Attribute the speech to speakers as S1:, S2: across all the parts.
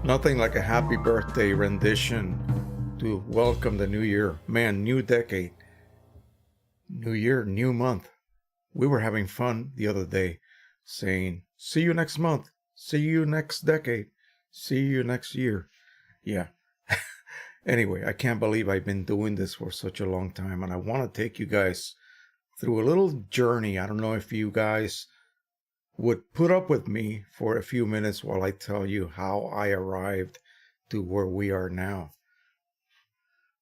S1: Nothing like a happy birthday rendition to welcome the new year. Man, new decade. New year, new month. We were having fun the other day saying, see you next month. See you next decade. See you next year. Yeah. Anyway, I can't believe I've been doing this for such a long time, and I want to take you guys through a little journey. I don't know if you guys would put up with me for a few minutes while I tell you how I arrived to where we are now.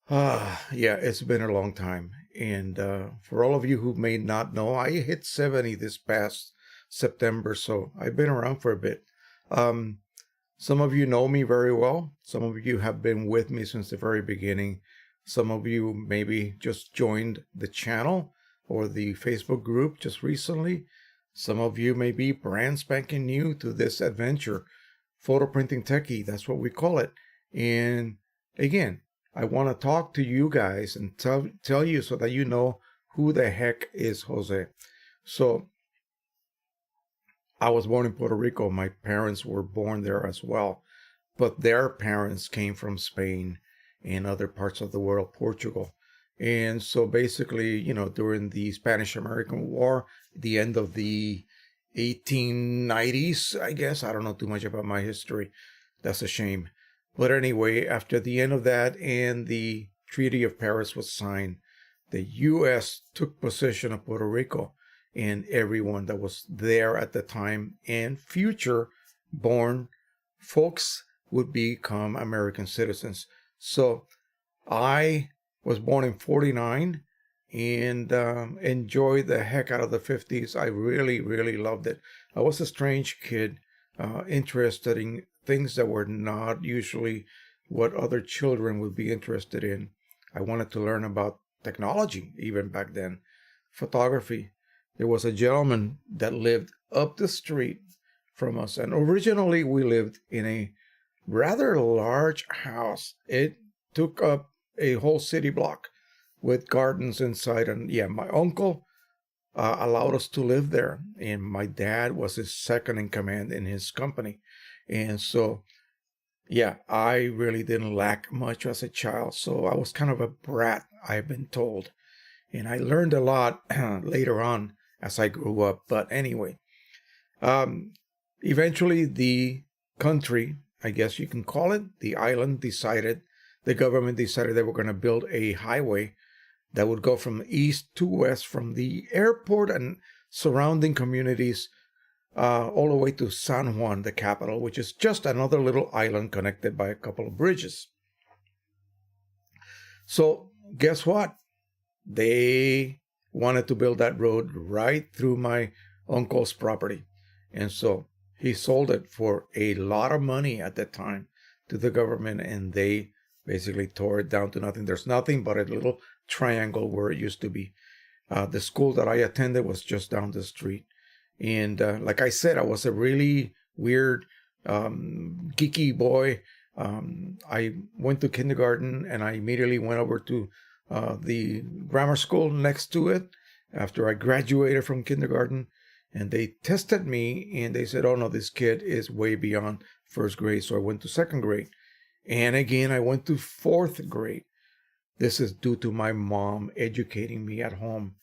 S1: Yeah, it's been a long time. And for all of you who may not know, I hit 70 this past September, so I've been around for a bit. Some of you know me very well. Some of you have been with me since the very beginning. Some of you maybe just joined the channel or the Facebook group just recently. Some of you may be brand spanking new to this adventure. Photo printing techie, that's what we call it. And again, I want to talk to you guys and tell you so that you know who the heck is Jose. So, I was born in Puerto Rico. My parents were born there as well. But their parents came from Spain and other parts of the world, Portugal. And so basically, you know, during the Spanish-American War, the end of the 1890s, I guess. I don't know too much about my history. That's a shame. But anyway, after the end of that and the Treaty of Paris was signed, the U.S. took possession of Puerto Rico, and everyone that was there at the time and future born folks would become American citizens. So I was born in 49 and enjoyed the heck out of the 50s. I really, really loved it. I was a strange kid, interested in things that were not usually what other children would be interested in. I wanted to learn about technology even back then, photography. There was a gentleman that lived up the street from us, and originally we lived in a rather large house. It took up a whole city block with gardens inside, and yeah, my uncle allowed us to live there, and my dad was his second in command in his company. And so yeah, I really didn't lack much as a child, so I was kind of a brat, I've been told, and I learned a lot later on as I grew up. But anyway, eventually the country, I guess you can call it, the island the government decided they were going to build a highway that would go from east to west from the airport and surrounding communities all the way to San Juan, the capital, which is just another little island connected by a couple of bridges. So guess what? They wanted to build that road right through my uncle's property. And so he sold it for a lot of money at that time to the government, and they basically tore it down to nothing. There's nothing but a little triangle where it used to be. The school that I attended was just down the street. And like I said, I was a really weird, geeky boy. I went to kindergarten, and I immediately went over to the grammar school next to it after I graduated from kindergarten. And they tested me, and they said, oh no, this kid is way beyond first grade. So I went to second grade. And again, I went to fourth grade. This is due to my mom educating me at home.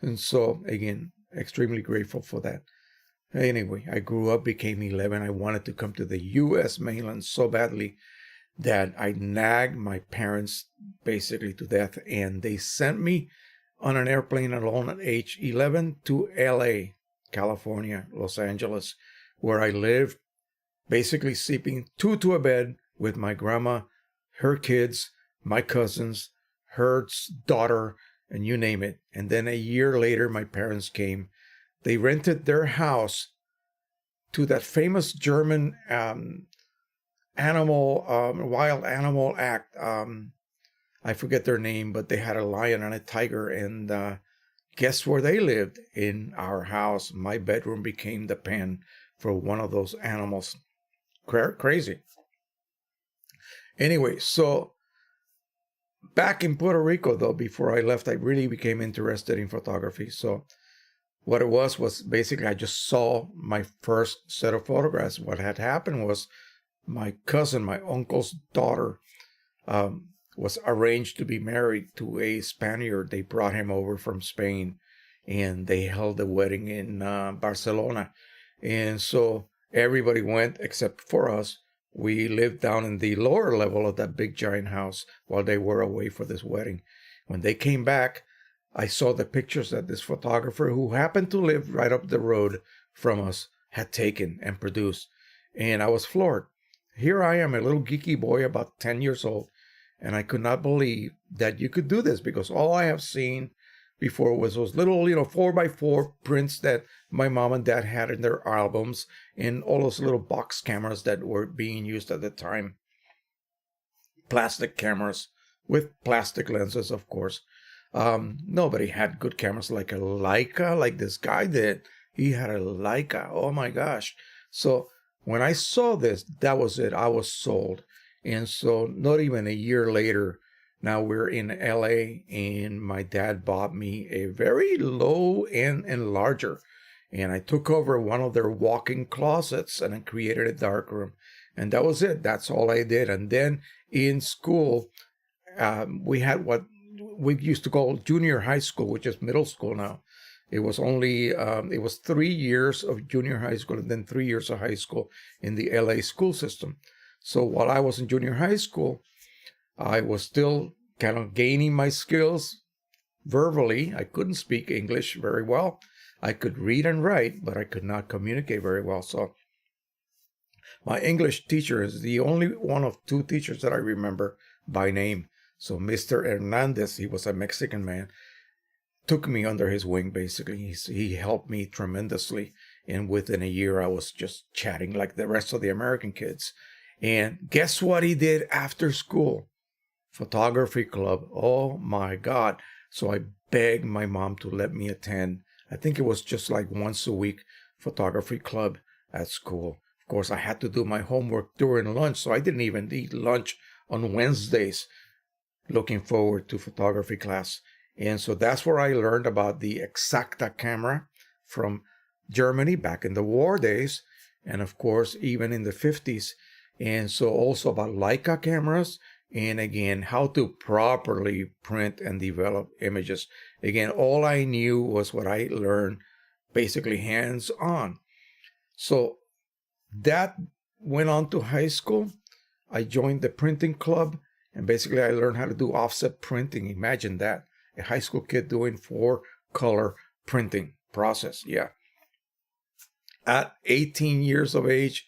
S1: And so, again, extremely grateful for that. Anyway, I grew up, became 11. I wanted to come to the U.S. mainland so badly that I nagged my parents basically to death. And they sent me on an airplane alone at age 11 to L.A., California, Los Angeles, where I lived, basically sleeping two to a bed with my grandma, her kids, my cousins, her daughter, and you name it. And then a year later, my parents came. They rented their house to that famous German wild animal act. I forget their name, but they had a lion and a tiger. And guess where they lived? In our house. My bedroom became the pen for one of those animals. Crazy. Anyway, so back in Puerto Rico, though, before I left, I really became interested in photography. So what it was basically I just saw my first set of photographs. What had happened was my cousin, my uncle's daughter, was arranged to be married to a Spaniard. They brought him over from Spain, and they held the wedding in Barcelona. And so everybody went except for us. We lived down in the lower level of that big giant house while they were away for this wedding. When they came back, I saw the pictures that this photographer, who happened to live right up the road from us, had taken and produced. And I was floored. Here I am, a little geeky boy about 10 years old, and I could not believe that you could do this, because all I have seen before was those little, 4x4 prints that my mom and dad had in their albums, and all those little box cameras that were being used at the time. Plastic cameras with plastic lenses, of course. Nobody had good cameras like a Leica, like this guy did. He had a Leica. Oh my gosh. So when I saw this, that was it. I was sold. And so not even a year later, now we're in LA, and my dad bought me a very low-end enlarger. And I took over one of their walk-in closets and I created a darkroom. And that was it. That's all I did. And then in school, we had what we used to call junior high school, which is middle school now. It was only, it was 3 years of junior high school and then 3 years of high school in the LA school system. So while I was in junior high school, I was still kind of gaining my skills verbally. I couldn't speak English very well. I could read and write, but I could not communicate very well. So my English teacher is the only one of two teachers that I remember by name. So Mr. Hernandez, he was a Mexican man, took me under his wing, basically. He helped me tremendously. And within a year, I was just chatting like the rest of the American kids. And guess what he did after school? Photography club. Oh my God. So I begged my mom to let me attend. I think it was just like once a week photography club at school. Of course, I had to do my homework during lunch, so I didn't even eat lunch on Wednesdays, looking forward to photography class. And so that's where I learned about the Exacta camera from Germany back in the war days, and of course, even in the 50s. And so also about Leica cameras, and again, how to properly print and develop images. Again, all I knew was what I learned, basically hands-on. So that went on to high school. I joined the printing club, and basically I learned how to do offset printing. Imagine that, a high school kid doing 4-color printing process. Yeah. At 18 years of age,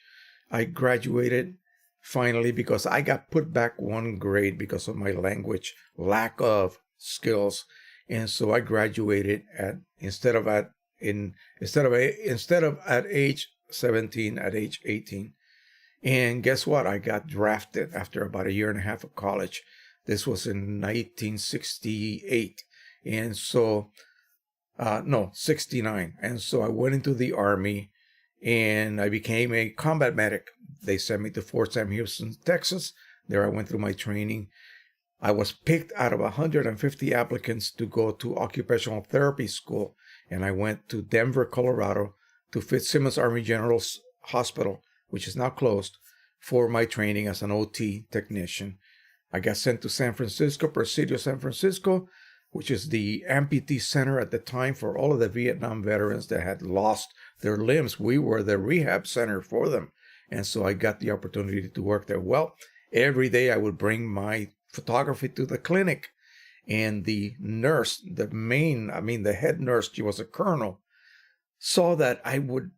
S1: I graduated finally, because I got put back 1 grade because of my language lack of skills. And so I graduated instead of at age 17, at age 18. And guess what? I got drafted after about a year and a half of college. This was in 1968. And so, 69. And so I went into the Army, and I became a combat medic. They sent me to Fort Sam Houston, Texas. There I went through my training. I was picked out of 150 applicants to go to occupational therapy school. And I went to Denver, Colorado, to Fitzsimmons Army General's Hospital, which is now closed, for my training as an OT technician. I got sent to San Francisco, Presidio, San Francisco, which is the amputee center at the time for all of the Vietnam veterans that had lost their limbs. We were the rehab center for them. And so I got the opportunity to work there. Well, every day I would bring my photography to the clinic. And the nurse, the head nurse, she was a colonel, saw that I would,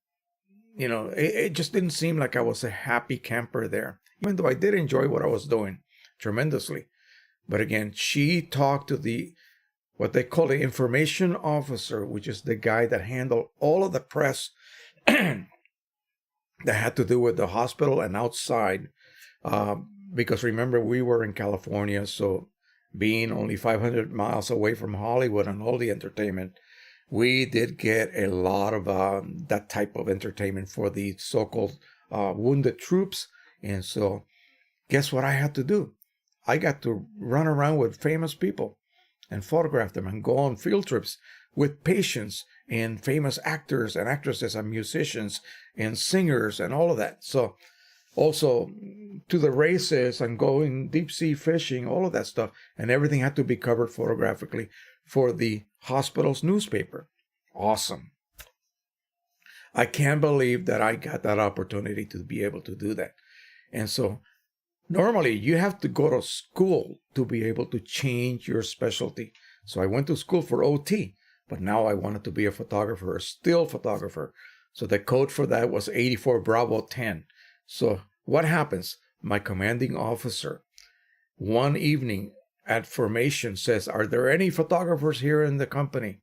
S1: it just didn't seem like I was a happy camper there, even though I did enjoy what I was doing tremendously. But again, she talked to what they call the information officer, which is the guy that handled all of the press that had to do with the hospital and outside. Because remember, we were in California, so being only 500 miles away from Hollywood and all the entertainment, we did get a lot of that type of entertainment for the so-called wounded troops. And so guess what I had to do? I got to run around with famous people and photograph them and go on field trips with patients and famous actors and actresses and musicians and singers and all of that. So also to the races and going deep sea fishing, all of that stuff. And everything had to be covered photographically for the hospital's newspaper. Awesome. I can't believe that I got that opportunity to be able to do that. And so normally you have to go to school to be able to change your specialty. So I went to school for OT, but now I wanted to be a photographer, a still photographer. So the code for that was 84 Bravo 10. So what happens? My commanding officer, one evening at formation, says, "Are there any photographers here in the company?"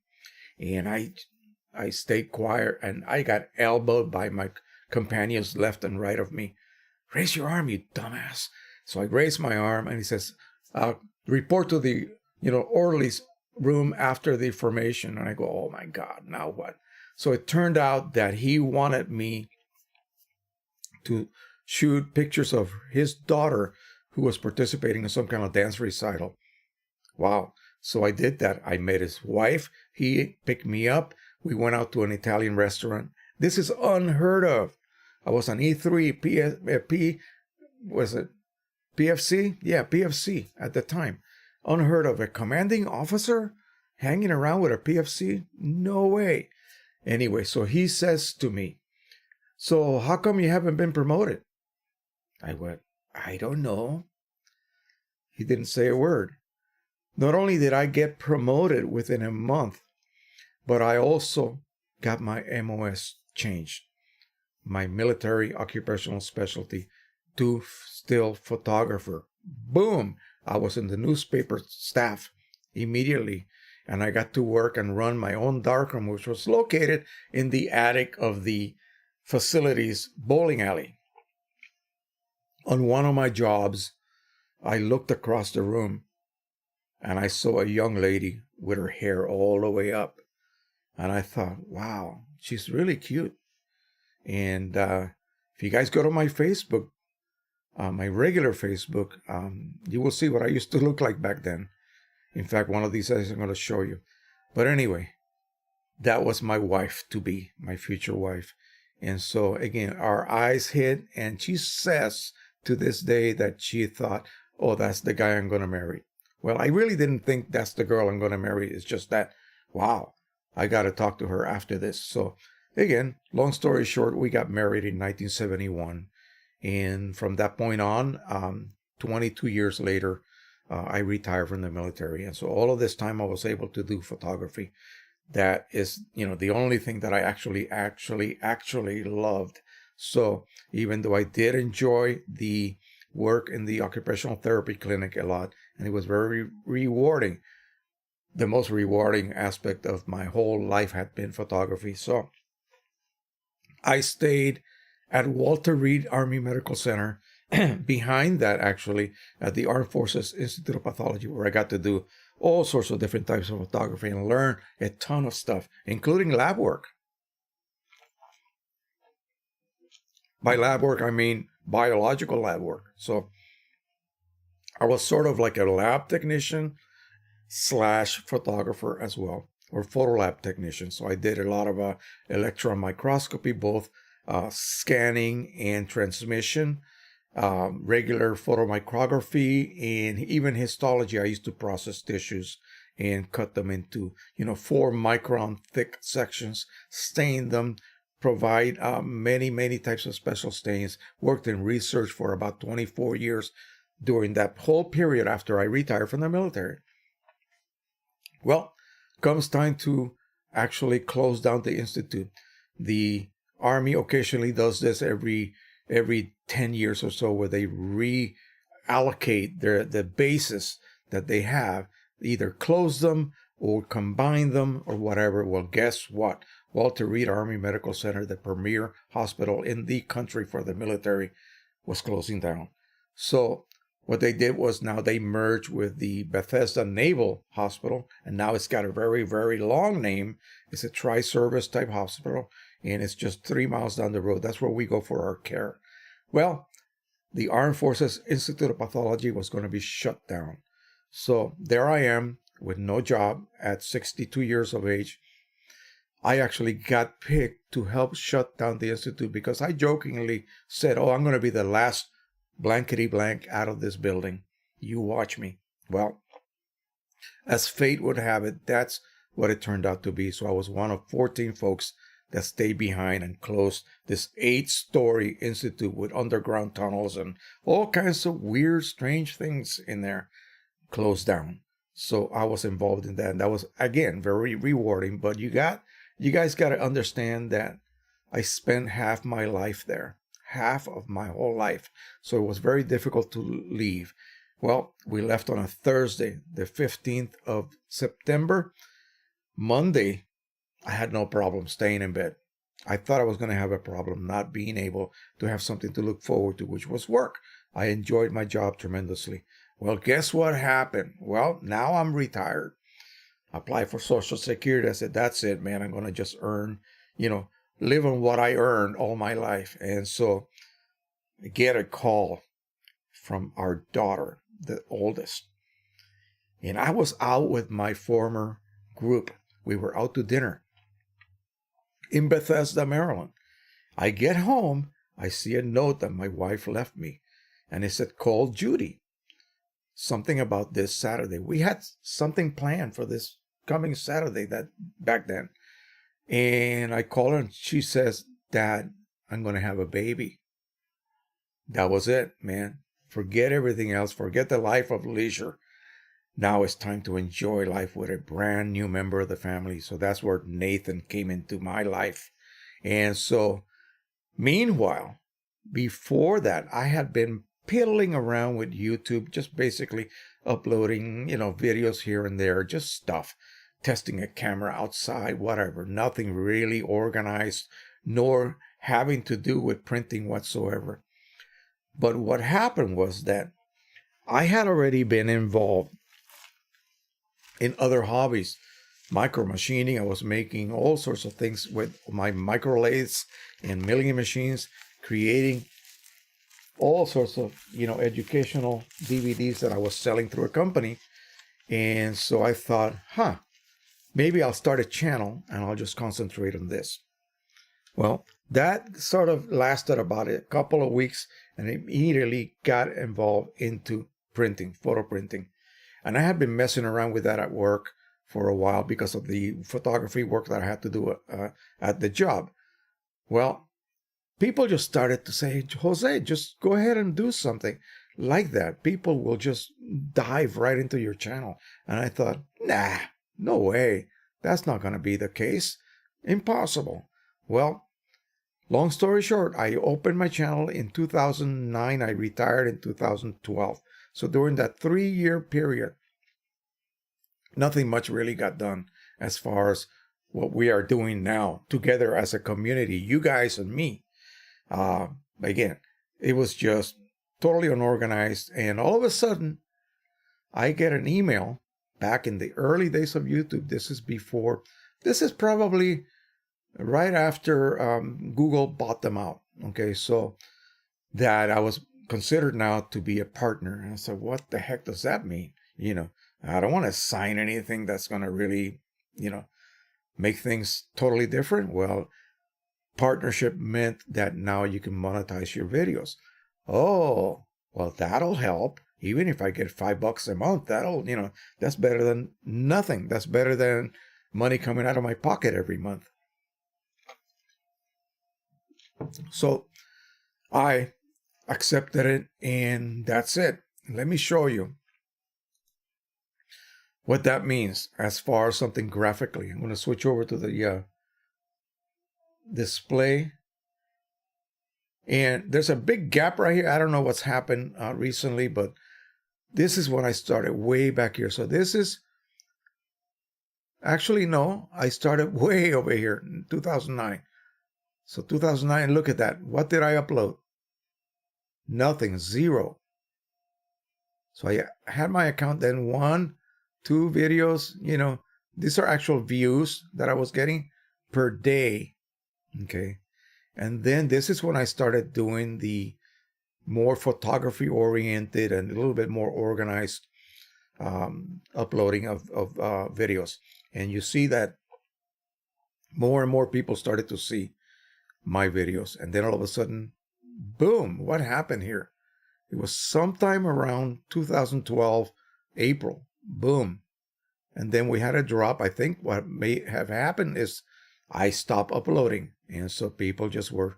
S1: And I stayed quiet, and I got elbowed by my companions left and right of me. "Raise your arm, you dumbass." So I raised my arm, and he says, "Report to the orderly's room after the formation." And I go, "Oh my God, now what?" So it turned out that he wanted me to shoot pictures of his daughter who was participating in some kind of dance recital. Wow. So I did that. I met his wife. He picked me up. We went out to an Italian restaurant. This is unheard of. I was on E3, was it PFC? Yeah, PFC at the time. Unheard of. A commanding officer hanging around with a PFC? No way. Anyway, so he says to me, "So how come you haven't been promoted?" I went, "I don't know." He didn't say a word. Not only did I get promoted within a month, but I also got my MOS changed, my military occupational specialty, to still photographer. Boom! I was in the newspaper staff immediately, and I got to work and run my own darkroom, which was located in the attic of the facility's bowling alley. On one of my jobs, I looked across the room and I saw a young lady with her hair all the way up. And I thought, wow, she's really cute. And if you guys go to my Facebook, my regular Facebook, you will see what I used to look like back then. In fact, one of these days I'm going to show you. But anyway, that was my wife-to-be, my future wife. And so, again, our eyes hit, and she says to this day that she thought, "Oh, that's the guy I'm going to marry." Well, I really didn't think that's the girl I'm going to marry. It's just that, wow, I got to talk to her after this. So, again, long story short, we got married in 1971. And from that point on, 22 years later, I retired from the military. And so all of this time I was able to do photography. That is, the only thing that I actually loved. So even though I did enjoy the work in the occupational therapy clinic a lot, and it was very rewarding, the most rewarding aspect of my whole life had been photography. So I stayed at Walter Reed Army Medical Center, behind that actually, at the Armed Forces Institute of Pathology, where I got to do all sorts of different types of photography and learn a ton of stuff, including lab work. By lab work, I mean biological lab work. So I was sort of like a lab technician / photographer as well, or photo lab technician. So I did a lot of electron microscopy, both scanning and transmission, regular photomicrography, and even histology. I used to process tissues and cut them into 4-micron thick sections, stain them, provide many types of special stains. Worked in research for about 24 years during that whole period after I retired from the military. Well, comes time to actually close down the institute. The Army occasionally does this every 10 years or so, where they reallocate the bases that they have, either close them or combine them or whatever. Well, guess what? Walter Reed Army Medical Center, the premier hospital in the country for the military, was closing down. So what they did was, now they merged with the Bethesda Naval Hospital, and now it's got a very, very long name. It's a tri-service type hospital, and it's just 3 miles down the road. That's where we go for our care. Well, the Armed Forces Institute of Pathology was going to be shut down. So there I am with no job at 62 years of age. I actually got picked to help shut down the institute because I jokingly said, oh, I'm going to be the last blankety blank out of this building. You watch me. Well, as fate would have it, that's what it turned out to be. So I was one of 14 folks that stayed behind and closed this 8-story institute with underground tunnels and all kinds of weird, strange things in there, closed down. So I was involved in that. And that was, again, very rewarding. But you guys got to understand that I spent half my life there, half of my whole life. So it was very difficult to leave. Well, we left on a Thursday, the 15th of September. Monday, I had no problem staying in bed. I thought I was going to have a problem not being able to have something to look forward to, which was work. I enjoyed my job tremendously. Well, guess what happened? Well, now I'm retired. I applied for Social Security. I said, that's it, man. I'm going to just earn, live on what I earned all my life. And so I get a call from our daughter, the oldest. And I was out with my former group. We were out to dinner in Bethesda, Maryland. I get home. I see a note that my wife left me. And it said, call Judy. Something about this Saturday. We had something planned for this coming Saturday back then. And I call her and she says, Dad, I'm going to have a baby. That was it, man. Forget everything else. Forget the life of leisure. Now it's time to enjoy life with a brand new member of the family. So that's where Nathan came into my life. And so, meanwhile, before that, I had been piddling around with YouTube, just basically uploading, videos here and there, just stuff, testing a camera outside, whatever, nothing really organized, nor having to do with printing whatsoever. But what happened was that I had already been involved in other hobbies, micro machining. I was making all sorts of things with my micro lathes and milling machines, creating all sorts of, educational DVDs that I was selling through a company. And so I thought, maybe I'll start a channel and I'll just concentrate on this. Well, that sort of lasted about a couple of weeks, and I immediately got involved into printing, photo printing. And I had been messing around with that at work for a while because of the photography work that I had to do at the job. Well, people just started to say, Jose, just go ahead and do something like that. People will just dive right into your channel. And I thought, nah, no way. That's not going to be the case. Impossible. Well, long story short, I opened my channel in 2009. I retired in 2012. So during that 3-year period, nothing much really got done as far as what we are doing now together as a community, you guys and me. Again, it was just totally unorganized. And all of a sudden, I get an email back in the early days of YouTube. This is probably right after Google bought them out. Okay, so that I was considered now to be a partner. And I said, what the heck does that mean? I don't want to sign anything that's going to really, make things totally different. Well, partnership meant that now you can monetize your videos. Oh, well, that'll help. Even if I get $5 a month, that's better than nothing. That's better than money coming out of my pocket every month. So I accepted it, and that's it. Let me show you what that means as far as something graphically. I'm going to switch over to the display. And there's a big gap right here. I don't know what's happened recently, but this is when I started way back here. So this is, actually, no, I started way over here in 2009. So 2009, look at that. What did I upload? Nothing, 0. So I had my account then 1, 2 videos, these are actual views that I was getting per day. Okay. And then this is when I started doing the more photography oriented and a little bit more organized uploading of videos. And you see that more and more people started to see my videos. And then all of a sudden, boom, what happened here? It was sometime around 2012, April, boom. And then we had a drop. I think what may have happened is I stopped uploading. And so people just were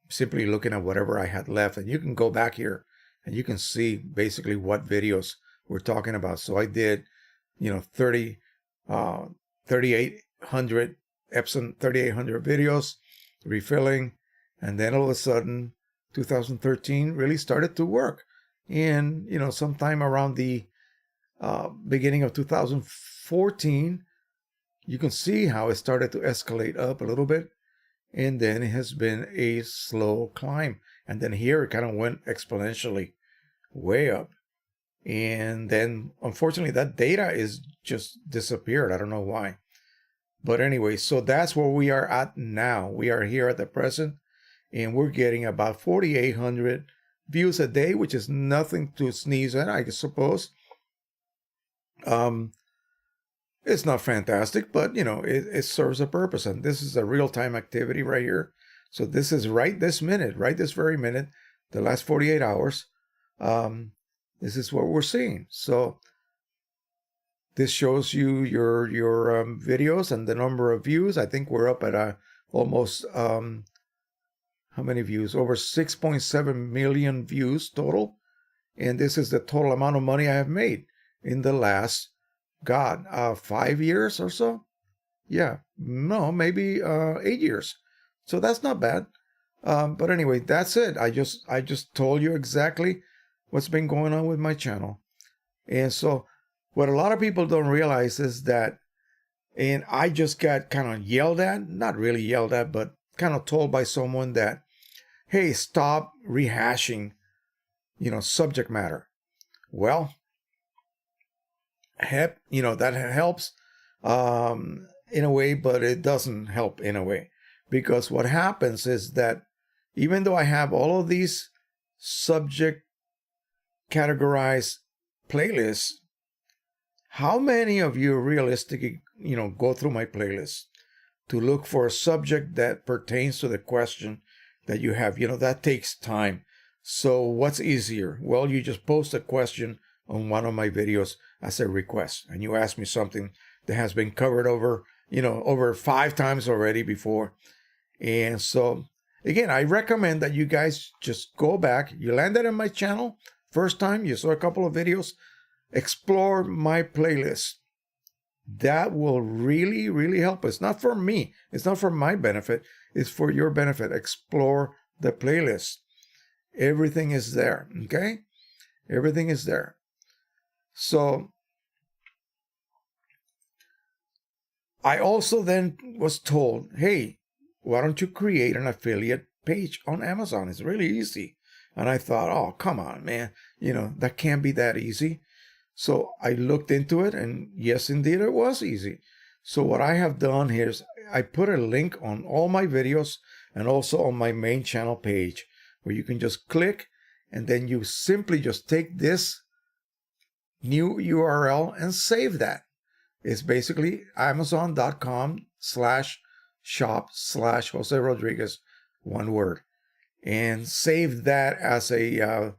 S1: simply looking at whatever I had left. And you can go back here and you can see basically what videos we're talking about. So I did, 3,800 EPSON 3,800 videos, refilling. And then all of a sudden, 2013 really started to work. And, sometime around the beginning of 2014, you can see how it started to escalate up a little bit. And then it has been a slow climb. And then here it kind of went exponentially way up. And then, unfortunately, that data is just disappeared. I don't know why. But anyway, so that's where we are at now. We are here at the present, and we're getting about 4,800 views a day, which is nothing to sneeze at, I suppose. It's not fantastic, but, it serves a purpose. And this is a real-time activity right here. So this is right this minute, right this very minute, the last 48 hours. This is what we're seeing. So this shows you your videos and the number of views. I think we're up at almost, how many views? Over 6.7 million views total. And this is the total amount of money I have made in the last, 5 years or so. Yeah, no, maybe 8 years. So that's not bad. But anyway, that's it. I just told you exactly what's been going on with my channel. And so what a lot of people don't realize is that, and I just got kind of yelled at, not really yelled at, but kind of told by someone that, hey, stop rehashing, subject matter. Well, that helps in a way, but it doesn't help in a way. Because what happens is that even though I have all of these subject categorized playlists, how many of you realistically, go through my playlist to look for a subject that pertains to the question that you have? That takes time. So what's easier? Well, you just post a question on one of my videos as a request, and you ask me something that has been covered over 5 times already before. And so, again, I recommend that you guys just go back. You landed on my channel first time, you saw a couple of videos, explore my playlist. That will really, really help us. Not for me. It's not for my benefit. It's for your benefit. Explore the playlist. Everything is there, okay? Everything is there. So, I also then was told, hey, why don't you create an affiliate page on Amazon? It's really easy. And I thought, oh, come on, man. That can't be that easy. So I looked into it, and yes, indeed, it was easy. So what I have done here is I put a link on all my videos and also on my main channel page where you can just click, and then you simply just take this new URL and save that. It's basically amazon.com/shop/Jose Rodriguez, one word. And save that as a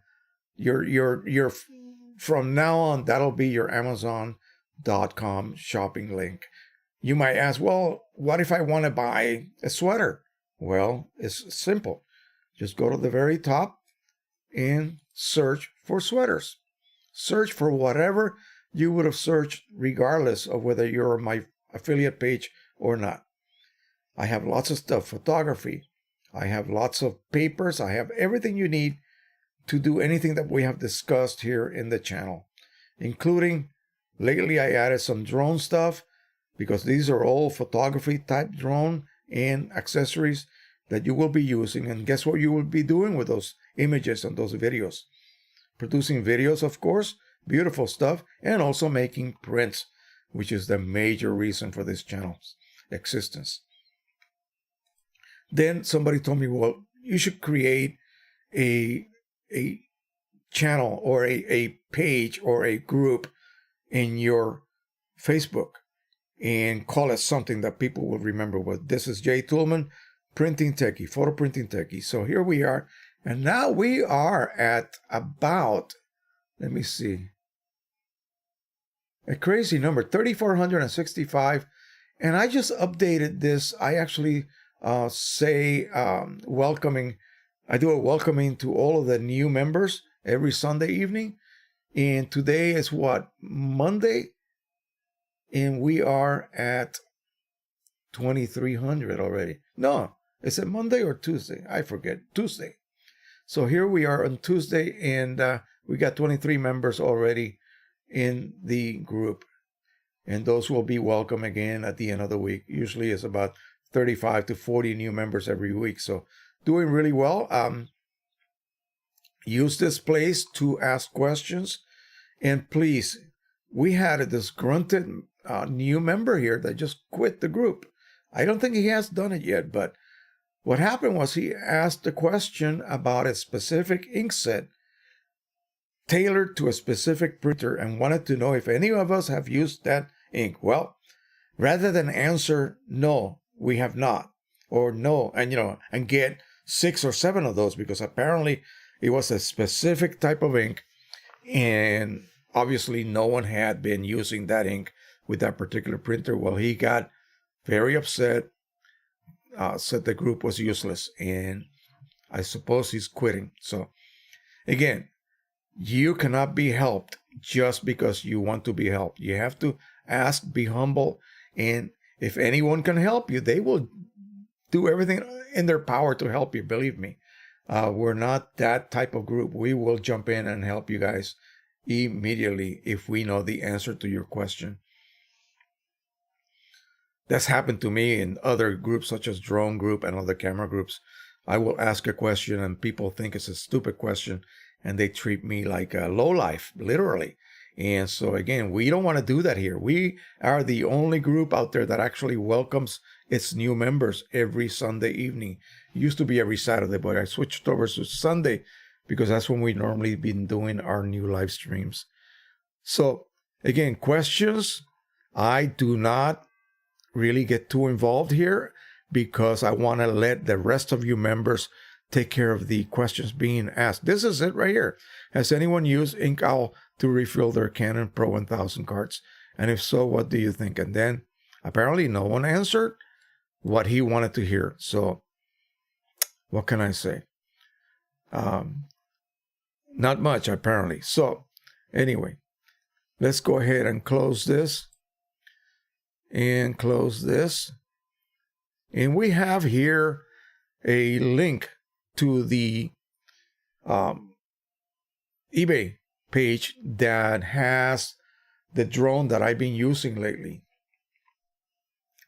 S1: your from now on, that'll be your amazon.com shopping link. You might ask, well, what if I want to buy a sweater? Well, it's simple. Just go to the very top and search for sweaters. Search for whatever you would have searched regardless of whether you're on my affiliate page or not. I have lots of stuff, photography. I have lots of papers. I have everything you need to do anything that we have discussed here in the channel, including lately I added some drone stuff because these are all photography type drone and accessories that you will be using. And guess what you will be doing with those images and those videos? Producing videos, of course, beautiful stuff, and also making prints, which is the major reason for this channel's existence. Then somebody told me, well, you should create a channel or a page or a group in your Facebook. and call it something that people will remember. But this is Jay Toolman, printing techie, photo printing techie. So here we are. And now we are at about, let me see, a crazy number, 3,465. And I just updated this. I actually say welcoming. I do a welcoming to all of the new members every Sunday evening. And today is what? Monday? And we are at 2,300 already. No, is it Monday or Tuesday? I forget. Tuesday. So here we are on Tuesday, and we got 23 members already in the group. And those will be welcome again at the end of the week. Usually it's about 35 to 40 new members every week. So doing really well. Use this place to ask questions. And please, we had a disgruntled new member here that just quit the group. I don't think he has done it yet, but what happened was he asked a question about a specific ink set tailored to a specific printer and wanted to know if any of us have used that ink. Well, rather than answer, no, we have not, or no, and get 6 or 7 of those, because apparently it was a specific type of ink, and obviously no one had been using that ink with that particular printer. Well, he got very upset, said the group was useless, and I suppose he's quitting. So again, you cannot be helped just because you want to be helped. You have to ask, be humble, and if anyone can help you, they will do everything in their power to help you. Believe me, we're not that type of group. We will jump in and help you guys immediately if we know the answer to your question. That's happened to me in other groups such as Drone Group and other camera groups. I will ask a question and people think it's a stupid question and they treat me like a lowlife, literally. And so again, we don't want to do that here. We are the only group out there that actually welcomes its new members every Sunday evening. It used to be every Saturday, but I switched over to Sunday because that's when we normally been doing our new live streams. So again, questions, I do not really get too involved here because I want to let the rest of you members take care of the questions being asked. This is it right here. Has anyone used Ink Owl to refill their Canon Pro-1000 carts? And if so, what do you think? And then apparently no one answered what he wanted to hear. So what can I say? Not much, apparently. So anyway, let's go ahead and close this. And close this. And we have here a link to the eBay page that has the drone that I've been using lately.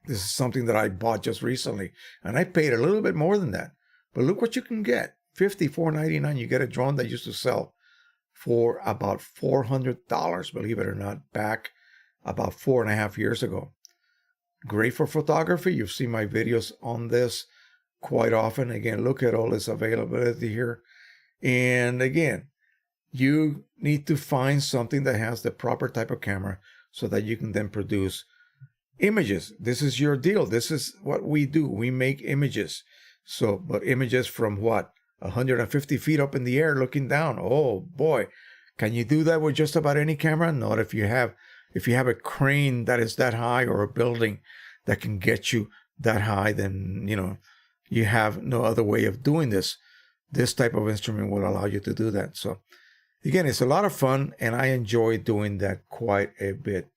S1: This is something that I bought just recently, and I paid a little bit more than that. But look what you can get. $54.99. You get a drone that used to sell for about $400, believe it or not, back about 4.5 years ago. Great for photography. You've seen my videos on this quite often. Again, look at all this availability here. And again, you need to find something that has the proper type of camera so that you can then produce images. This is your deal. This is what we do. We make images. So, but images from what? 150 feet up in the air looking down. Oh boy. Can you do that with just about any camera? Not if you have a crane that is that high or a building that can get you that high, then, you have no other way of doing this. This type of instrument will allow you to do that. So again, it's a lot of fun and I enjoy doing that quite a bit.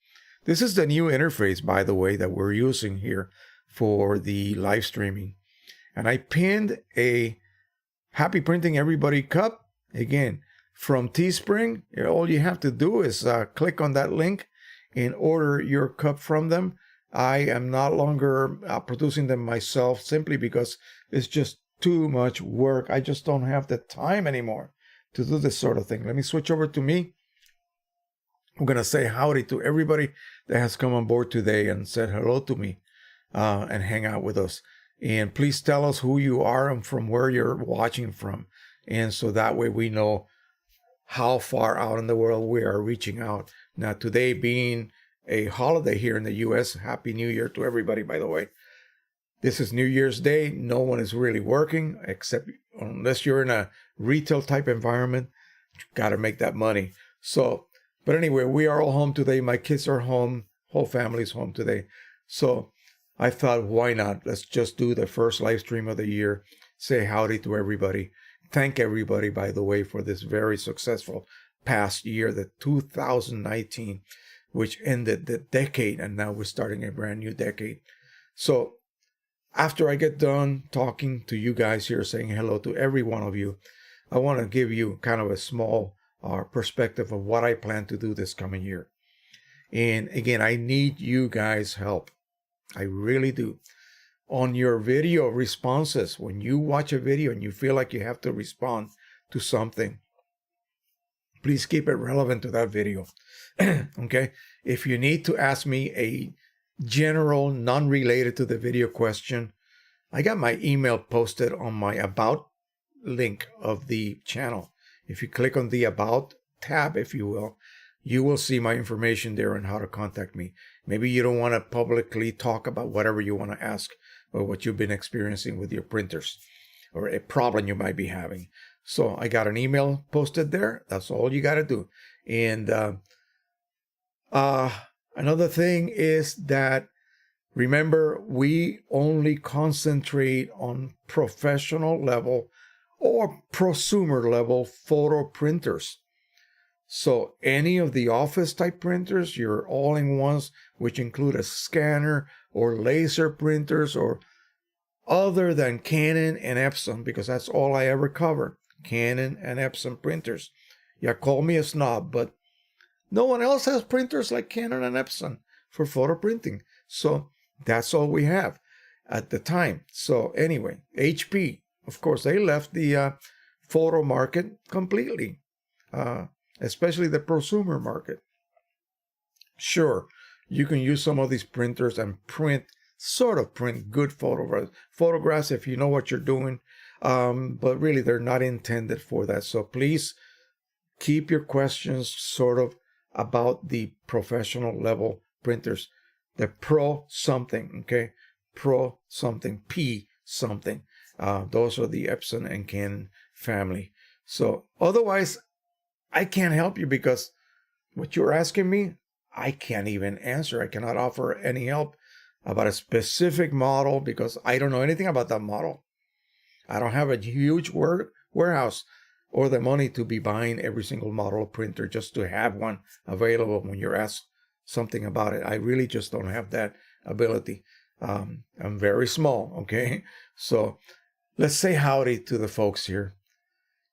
S1: This is the new interface, by the way, that we're using here for the live streaming. And I pinned a Happy Printing Everybody cup. Again, from Teespring. All you have to do is click on that link and order your cup from them. I am no longer producing them myself simply because it's just too much work. I just don't have the time anymore to do this sort of thing. Let me switch over to me. I'm going to say howdy to everybody that has come on board today and said hello to me and hang out with us. And please tell us who you are and from where you're watching from. And so that way we know how far out in the world we are reaching out. Now, today being a holiday here in the U.S. Happy New Year to everybody, by the way. This is New Year's Day. No one is really working, except unless you're in a retail type environment. You got to make that money. So, but anyway, we are all home today. My kids are home. Whole family's home today. So I thought, why not? Let's just do the first live stream of the year. Say howdy to everybody. Thank everybody, by the way, for this very successful past year, the 2019, which ended the decade, and now we're starting a brand new decade. So after I get done talking to you guys here, saying hello to every one of you, I want to give you kind of a small perspective of what I plan to do this coming year. And again, I need you guys' help. I really do. On your video responses, when you watch a video and you feel like you have to respond to something, please keep it relevant to that video. Okay? If you need to ask me a general, non-related to the video question, I got my email posted on my About link of the channel. If you click on the About tab, if you will see my information there on how to contact me. Maybe you don't want to publicly talk about whatever you want to ask or what you've been experiencing with your printers or a problem you might be having. So I got an email posted there. That's all you got to do. And another thing is that, remember, we only concentrate on professional level or prosumer level photo printers. So any of the office type printers, your all-in-ones, which include a scanner or laser printers, or other than Canon and Epson, because that's all I ever cover, Canon and Epson printers. Yeah, call me a snob, but no one else has printers like Canon and Epson for photo printing. So that's all we have at the time. So anyway, HP, of course, they left the photo market completely. Especially the prosumer market. Sure, you can use some of these printers and sort of print good photographs if you know what you're doing, but really they're not intended for that. So please keep your questions sort of about the professional level printers, the Pro something, okay? Pro something, P something. Those are the Epson and Canon family. So otherwise, I can't help you, because what you're asking me, I can't even answer. I cannot offer any help about a specific model because I don't know anything about that model. I don't have a huge warehouse or the money to be buying every single model printer just to have one available when you're asked something about it. I really just don't have that ability. I'm very small, okay? So let's say howdy to the folks here.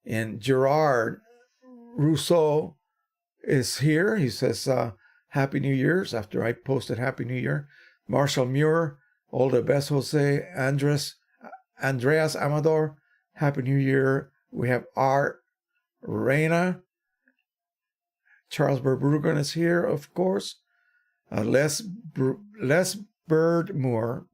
S1: And Gerard Rousseau is here. He says, Happy New Year's, after I posted Happy New Year. Marshall Muir, all the best, Jose. Andreas Amador, Happy New Year. We have R. Reina. Charles Beardmore is here, of course. Les Beardmore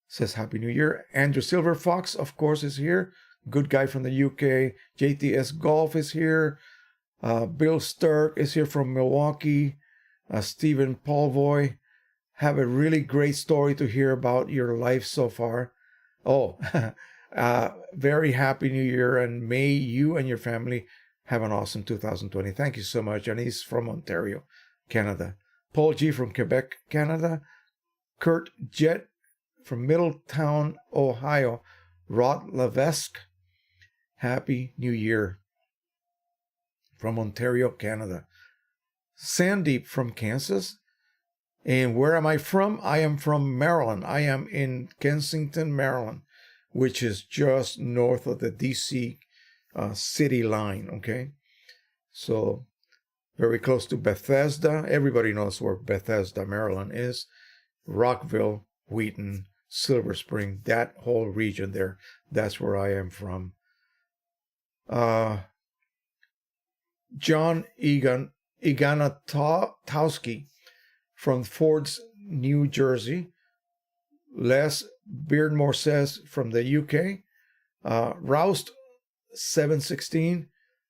S1: says Happy New Year. Andrew Silverfox, of course, is here. Good guy from the UK. JTS Golf is here. Bill Sturck is here from Milwaukee. Stephen Paulvoy. Have a really great story to hear about your life so far. Oh, very happy New Year, and may you and your family have an awesome 2020. Thank you so much. And he's from Ontario, Canada. Paul G. from Quebec, Canada. Kurt Jett from Middletown, Ohio. Rod Levesque, Happy New Year from Ontario, Canada. Sandeep from Kansas. And where am I from? I am from Maryland. I am in Kensington, Maryland, which is just north of the DC city line, okay? So very close to Bethesda. Everybody knows where Bethesda, Maryland is. Rockville, Wheaton, Silver Spring, that whole region there. That's where I am from. John Iganatowski from Fords, New Jersey. Les Beardmore says from the UK. Roust 716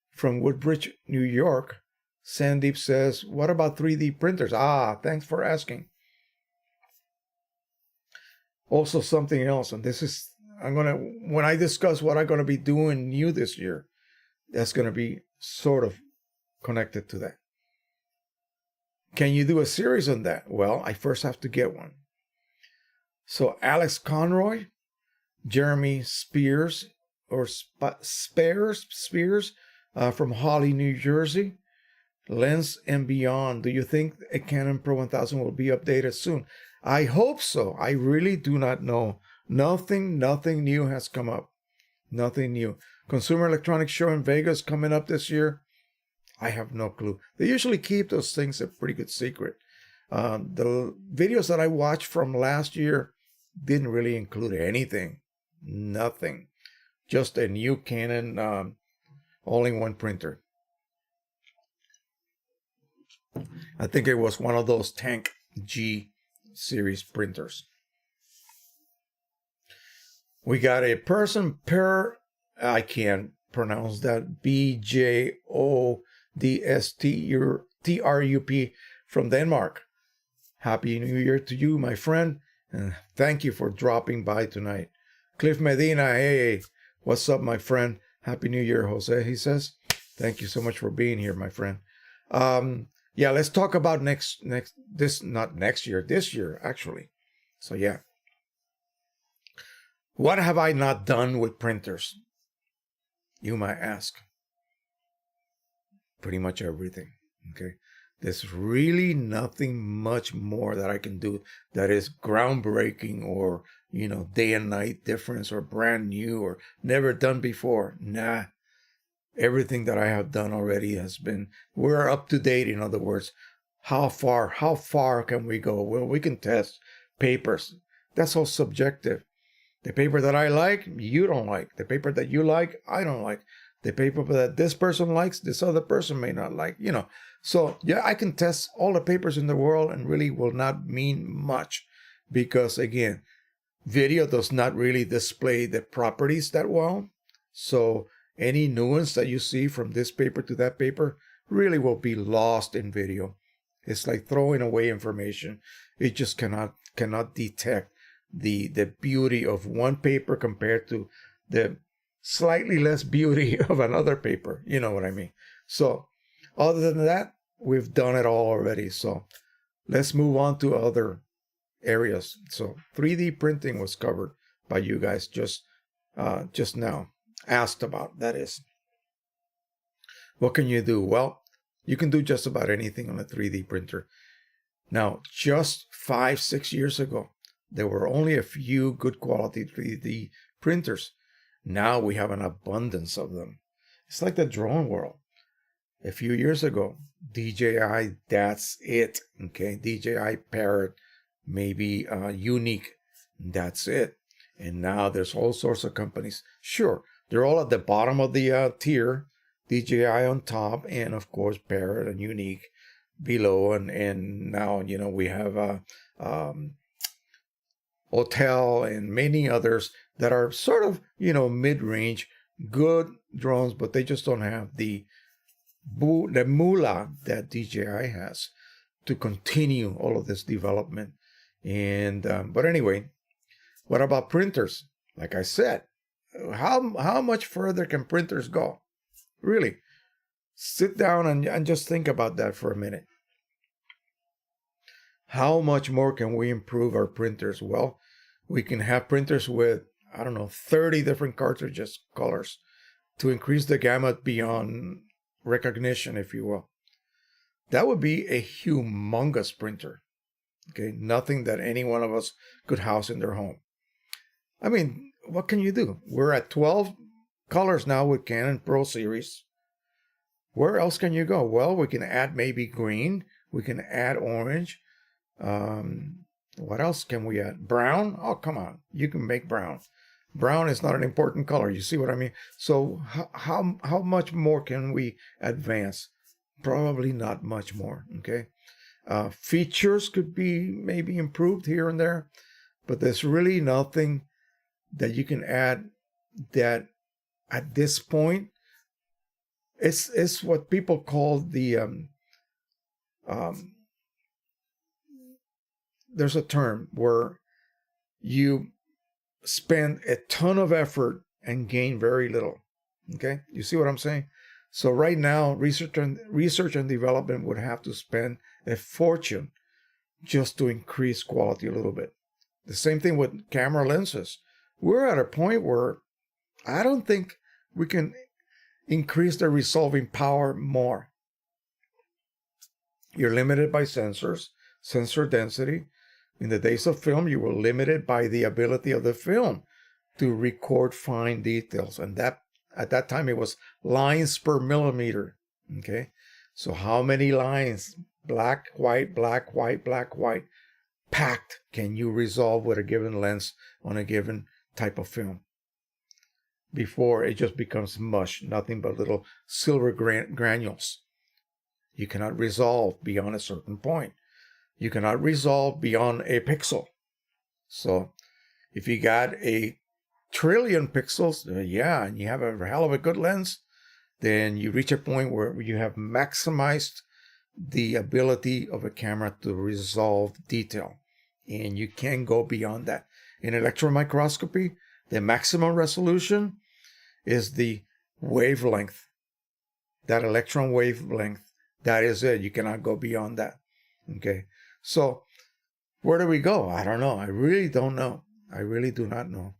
S1: from Woodbridge, New York. Sandeep says, what about 3D printers? Ah, thanks for asking. Also something else, and this is, when I discuss what I'm going to be doing new this year, that's going to be sort of connected to that. Can you do a series on that? Well, I first have to get one. So Alex Conroy, Jeremy Spears, or Spears from Holly, New Jersey, Lens and Beyond. Do you think a Canon Pro-1000 will be updated soon? I hope so. I really do not know. Nothing new has come up. Nothing new. Consumer Electronics Show in Vegas coming up this year. I have no clue. They usually keep those things a pretty good secret. The videos that I watched from last year didn't really include anything. Nothing. Just a new Canon all-in-one printer. I think it was one of those Tank G series printers. We got a person per, I can't pronounce that, BJODSTRUP from Denmark. Happy New Year to you, my friend, and thank you for dropping by tonight. Cliff Medina, hey, what's up, my friend? Happy New Year, Jose, he says. Thank you so much for being here, my friend. Yeah, let's talk about this year, actually. So yeah. What have I not done with printers? You might ask. Pretty much everything, okay? There's really nothing much more that I can do that is groundbreaking or, day and night difference or brand new or never done before. Nah. Everything that I have done already has been, we're up to date, in other words. How far can we go? Well, we can test papers. That's all subjective. The paper that I like, you don't like. The paper that you like, I don't like. The paper that this person likes, this other person may not like, So, yeah, I can test all the papers in the world and really will not mean much because, again, video does not really display the properties that well. So any nuance that you see from this paper to that paper really will be lost in video. It's like throwing away information. It just cannot detect the beauty of one paper compared to the slightly less beauty of another paper. You know what I mean? So other than that, we've done it all already. So let's move on to other areas. So 3D printing was covered by you guys just now. Asked about, that is. What can you do? Well, you can do just about anything on a 3D printer. Now, just 5-6 years ago, there were only a few good quality 3D printers. Now we have an abundance of them. It's like the drone world. A few years ago, DJI, that's it. Okay, DJI Parrot, maybe Unique, that's it. And now there's all sorts of companies. Sure, they're all at the bottom of the tier, DJI on top, and of course Parrot and Unique below. And now, we have Hotel and many others that are sort of, mid-range, good drones, but they just don't have the moolah that DJI has to continue all of this development. And but anyway, what about printers? Like I said, how much further can printers go? Really, sit down and just think about that for a minute. How much more can we improve our printers? Well, we can have printers with, 30 different cartridges, colors, to increase the gamut beyond recognition, if you will. That would be a humongous printer. Okay, nothing that any one of us could house in their home. I mean, what can you do? We're at 12 colors now with Canon Pro Series. Where else can you go? Well, we can add maybe green. We can add orange. What else can we add? Brown? Oh, come on. You can make brown. Brown is not an important color. You see what I mean? So how much more can we advance? Probably not much more, okay? Features could be maybe improved here and there, but there's really nothing that you can add that at this point it's what people call the there's a term where you spend a ton of effort and gain very little. Okay, you see what I'm saying? So right now, research and development would have to spend a fortune just to increase quality a little bit. The same thing with camera lenses. We're at a point where I don't think we can increase the resolving power more. You're limited by sensors, sensor density. In the days of film, you were limited by the ability of the film to record fine details. And that at that time, it was lines per millimeter. Okay? So how many lines, black, white, black, white, black, white, packed can you resolve with a given lens on a given type of film? Before it just becomes mush, nothing but little silver granules. You cannot resolve beyond a certain point. You cannot resolve beyond a pixel. So if you got a trillion pixels, yeah, and you have a hell of a good lens, then you reach a point where you have maximized the ability of a camera to resolve detail. And you can't go beyond that. In electron microscopy, the maximum resolution is the wavelength. That electron wavelength, that is it. You cannot go beyond that. Okay. So where do we go? I don't know. I really don't know. I really do not know.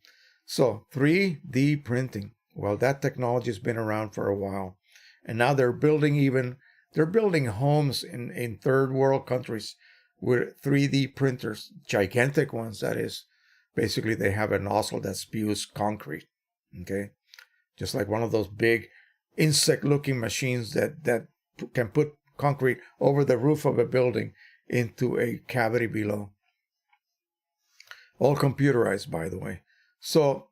S1: So 3D printing. Well, that technology has been around for a while. And now they're building homes in third world countries with 3D printers, gigantic ones, that is. Basically, they have a nozzle that spews concrete. Okay. Just like one of those big insect-looking machines that can put concrete over the roof of a building into a cavity below. All computerized, by the way. So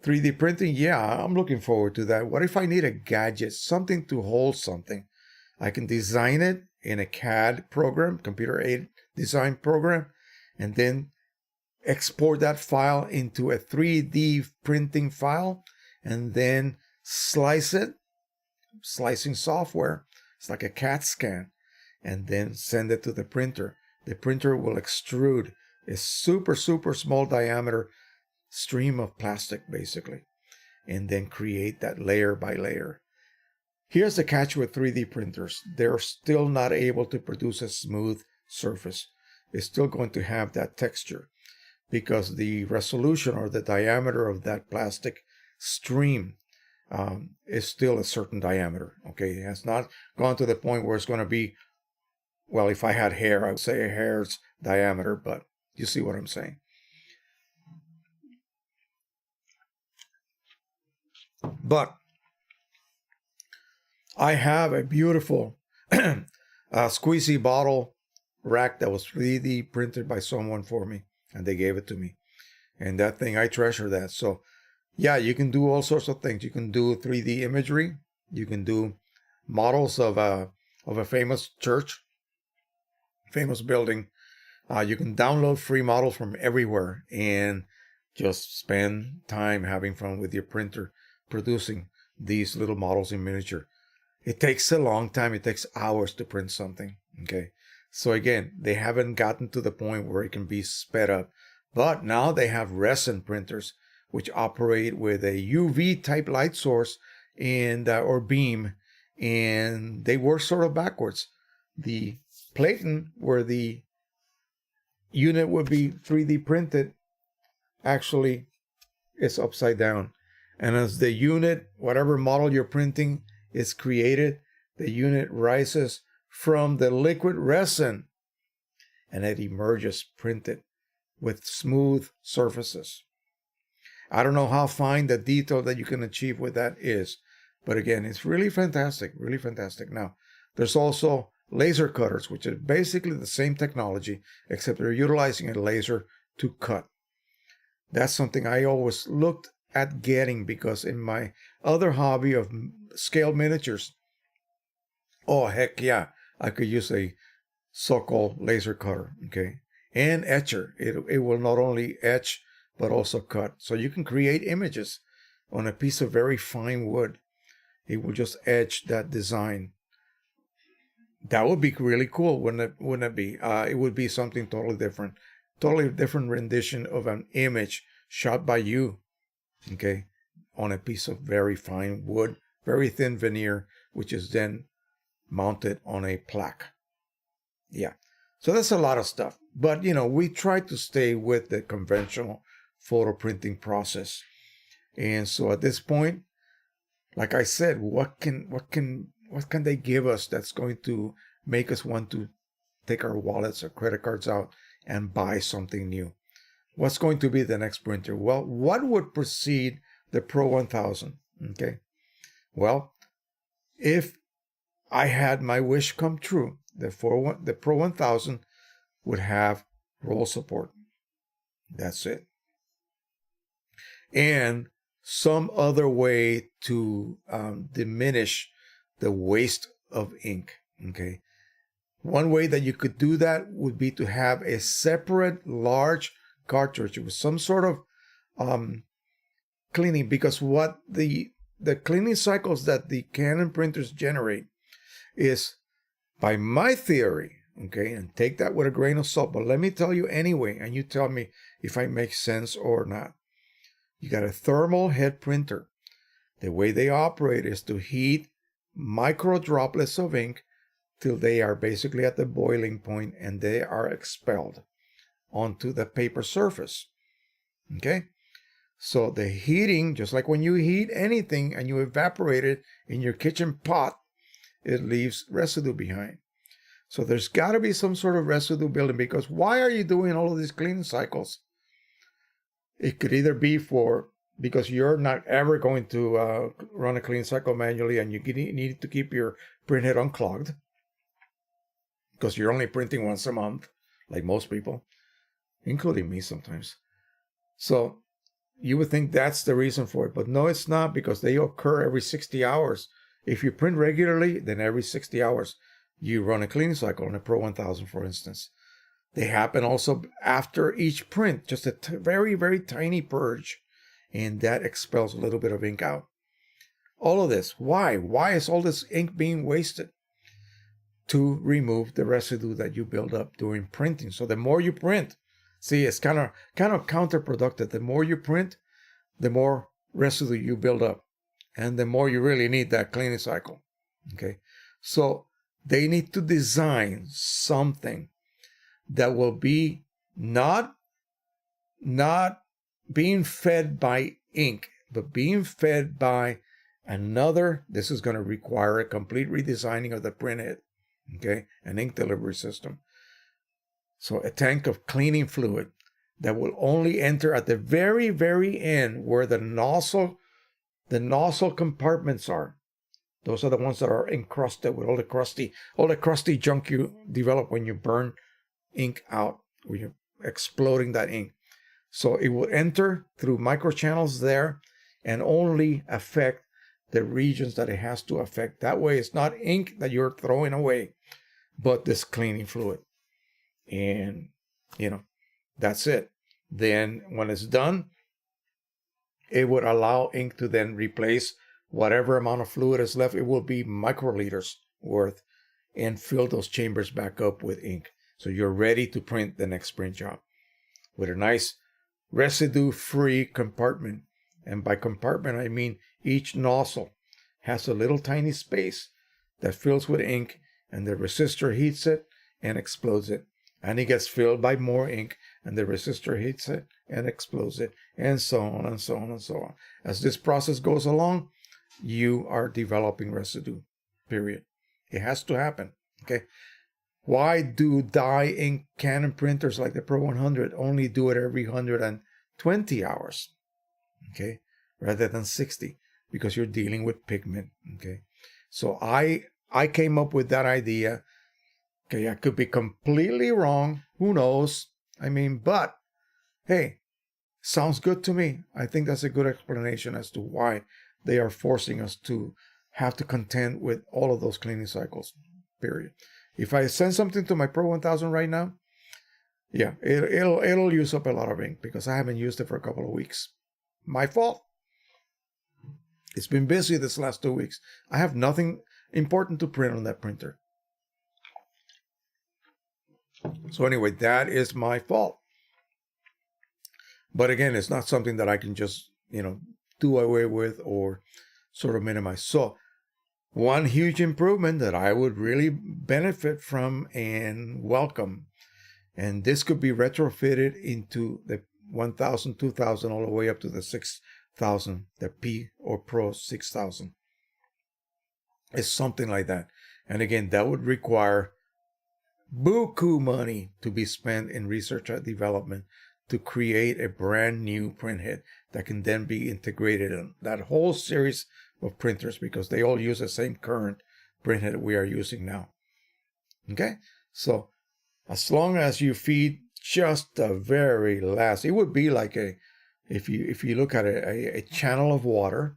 S1: 3D printing, yeah, I'm looking forward to that. What if I need a gadget, something to hold something? I can design it in a CAD program, computer-aided design program, and then export that file into a 3D printing file, and then slice it, slicing software. It's like a CAT scan, and then send it to the printer. The printer will extrude a super, super small diameter stream of plastic, basically, and then create that layer by layer. Here's the catch with 3D printers. They're still not able to produce a smooth surface. It's still going to have that texture because the resolution or the diameter of that plastic stream is still a certain diameter. Okay, it has not gone to the point where it's going to be, well, if I had hair, I would say a hair's diameter, but you see what I'm saying. But I have a beautiful squeezy bottle rack that was 3D printed by someone for me, and they gave it to me. And that thing, I treasure that. So yeah, you can do all sorts of things. You can do 3D imagery. You can do models of a famous church, famous building. You can download free models from everywhere and just spend time having fun with your printer producing these little models in miniature. It takes a long time. It takes hours to print something. Okay. So again, they haven't gotten to the point where it can be sped up. But now they have resin printers, which operate with a UV type light source and or beam, and they work sort of backwards. The platen where the unit would be 3D printed actually is upside down. And as the unit, whatever model you're printing, is created, the unit rises from the liquid resin and it emerges printed with smooth surfaces. I don't know how fine the detail that you can achieve with that is, but again, it's really fantastic, really fantastic. Now, there's also laser cutters, which is basically the same technology, except they're utilizing a laser to cut. That's something I always looked at getting because in my other hobby of scale miniatures, oh heck yeah, I could use a so-called laser cutter, okay, and etcher. It will not only etch but also cut, so you can create images on a piece of very fine wood. It will just etch that design. That would be really cool, wouldn't it be? It would be something totally different rendition of an image shot by you, okay, on a piece of very fine wood, very thin veneer, which is then mounted on a plaque. Yeah, so that's a lot of stuff. But, you know, we try to stay with the conventional photo printing process. And so at this point, like I said, what can they give us that's going to make us want to take our wallets or credit cards out and buy something new? What's going to be the next printer? Well, what would precede the Pro-1000? Okay. Well, if I had my wish come true, the Pro-1000 would have roll support. That's it. And some other way to diminish the waste of ink. Okay. One way that you could do that would be to have a separate large cartridge with some sort of cleaning, because what the cleaning cycles that the Canon printers generate is, by my theory, okay, and take that with a grain of salt, but let me tell you anyway, and you tell me if I make sense or not. You got a thermal head printer. The way they operate is to heat micro droplets of ink till they are basically at the boiling point and they are expelled onto the paper surface. Okay? So the heating, just like when you heat anything and you evaporate it in your kitchen pot, it leaves residue behind. So there's got to be some sort of residue building, because why are you doing all of these cleaning cycles? It could either be because you're not ever going to run a clean cycle manually and you need to keep your printhead unclogged because you're only printing once a month, like most people, including me sometimes. So you would think that's the reason for it, but no, it's not, because they occur every 60 hours. If you print regularly, then every 60 hours you run a cleaning cycle on a Pro-1000, for instance. They happen also after each print, just a very, very tiny purge, and that expels a little bit of ink out. All of this, why? Why is all this ink being wasted? To remove the residue that you build up during printing. So the more you print, see, it's kind of counterproductive. The more you print, the more residue you build up, and the more you really need that cleaning cycle. Okay, so they need to design something that will be not being fed by ink, but being fed by another. This is going to require a complete redesigning of the printhead, okay, an ink delivery system. So a tank of cleaning fluid that will only enter at the very, very end where the nozzle compartments are. Those are the ones that are encrusted with all the crusty junk you develop when you burn ink out, when you're exploding that ink. So it will enter through microchannels there and only affect the regions that it has to affect. That way it's not ink that you're throwing away, but this cleaning fluid. And, you know, that's it. Then when it's done, it would allow ink to then replace whatever amount of fluid is left. It will be microliters worth, and fill those chambers back up with ink. So you're ready to print the next print job with a nice residue-free compartment. And by compartment, I mean each nozzle has a little tiny space that fills with ink, and the resistor heats it and explodes it. And it gets filled by more ink, and the resistor heats it and explodes it, and so on and so on and so on. As this process goes along, you are developing residue, period. It has to happen, okay? Why do dye ink Canon printers like the Pro-100 only do it every 120 hours, okay, rather than 60? Because you're dealing with pigment, okay? So I came up with that idea. Okay, I could be completely wrong. Who knows? I mean, but hey, sounds good to me. I think that's a good explanation as to why they are forcing us to have to contend with all of those cleaning cycles, period. If I send something to my Pro-1000 right now, yeah, it'll use up a lot of ink because I haven't used it for a couple of weeks. My fault. It's been busy this last 2 weeks. I have nothing important to print on that printer. So anyway, that is my fault. But again, it's not something that I can just, do away with or sort of minimize. So one huge improvement that I would really benefit from and welcome, and this could be retrofitted into the 1000, 2000, all the way up to the 6000, the P or Pro 6000. It's something like that. And again, that would require buku money to be spent in research and development to create a brand new printhead that can then be integrated in that whole series of printers, because they all use the same current printhead we are using now. Okay, so as long as you feed just the very last, it would be like if you look at a channel of water,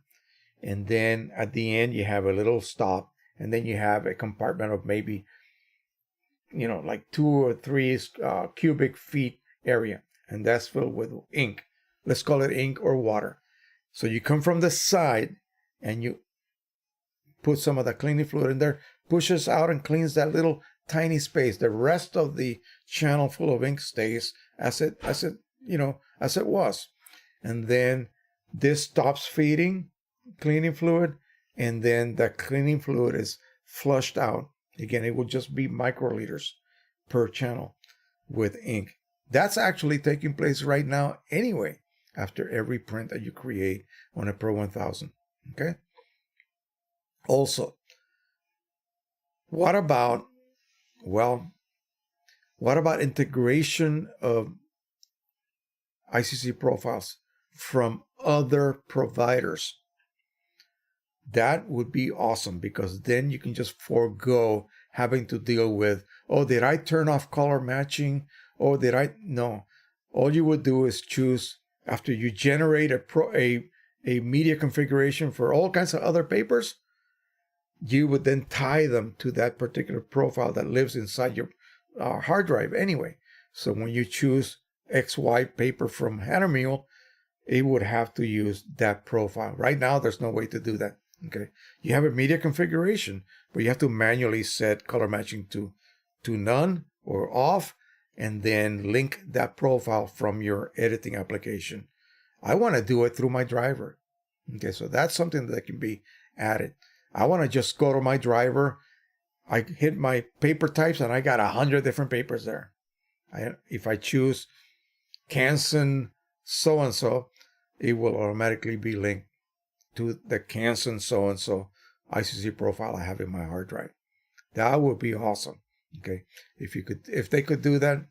S1: and then at the end you have a little stop, and then you have a compartment of maybe like 2 or 3 cubic feet area, and that's filled with ink. Let's call it ink or water. So you come from the side and you put some of the cleaning fluid in there, pushes out and cleans that little tiny space. The rest of the channel full of ink stays as it was. And then this stops feeding cleaning fluid, and then the cleaning fluid is flushed out. Again, it will just be microliters per channel with ink. That's actually taking place right now anyway, after every print that you create on a Pro 1000. Okay? Also, what about integration of ICC profiles from other providers? That would be awesome, because then you can just forego having to deal with, oh, did I turn off color matching? Oh, no. All you would do is choose, after you generate a media configuration for all kinds of other papers, you would then tie them to that particular profile that lives inside your hard drive anyway. So when you choose XY paper from HALIMUN, it would have to use that profile. Right now, there's no way to do that. Okay, you have a media configuration, but you have to manually set color matching to none or off, and then link that profile from your editing application. I want to do it through my driver. Okay, so that's something that can be added. I want to just go to my driver. I hit my paper types, and I got 100 different papers there. If I choose Canson so-and-so, it will automatically be linked to the Canson so-and-so ICC profile I have in my hard drive. That would be awesome. Okay, if they could do that,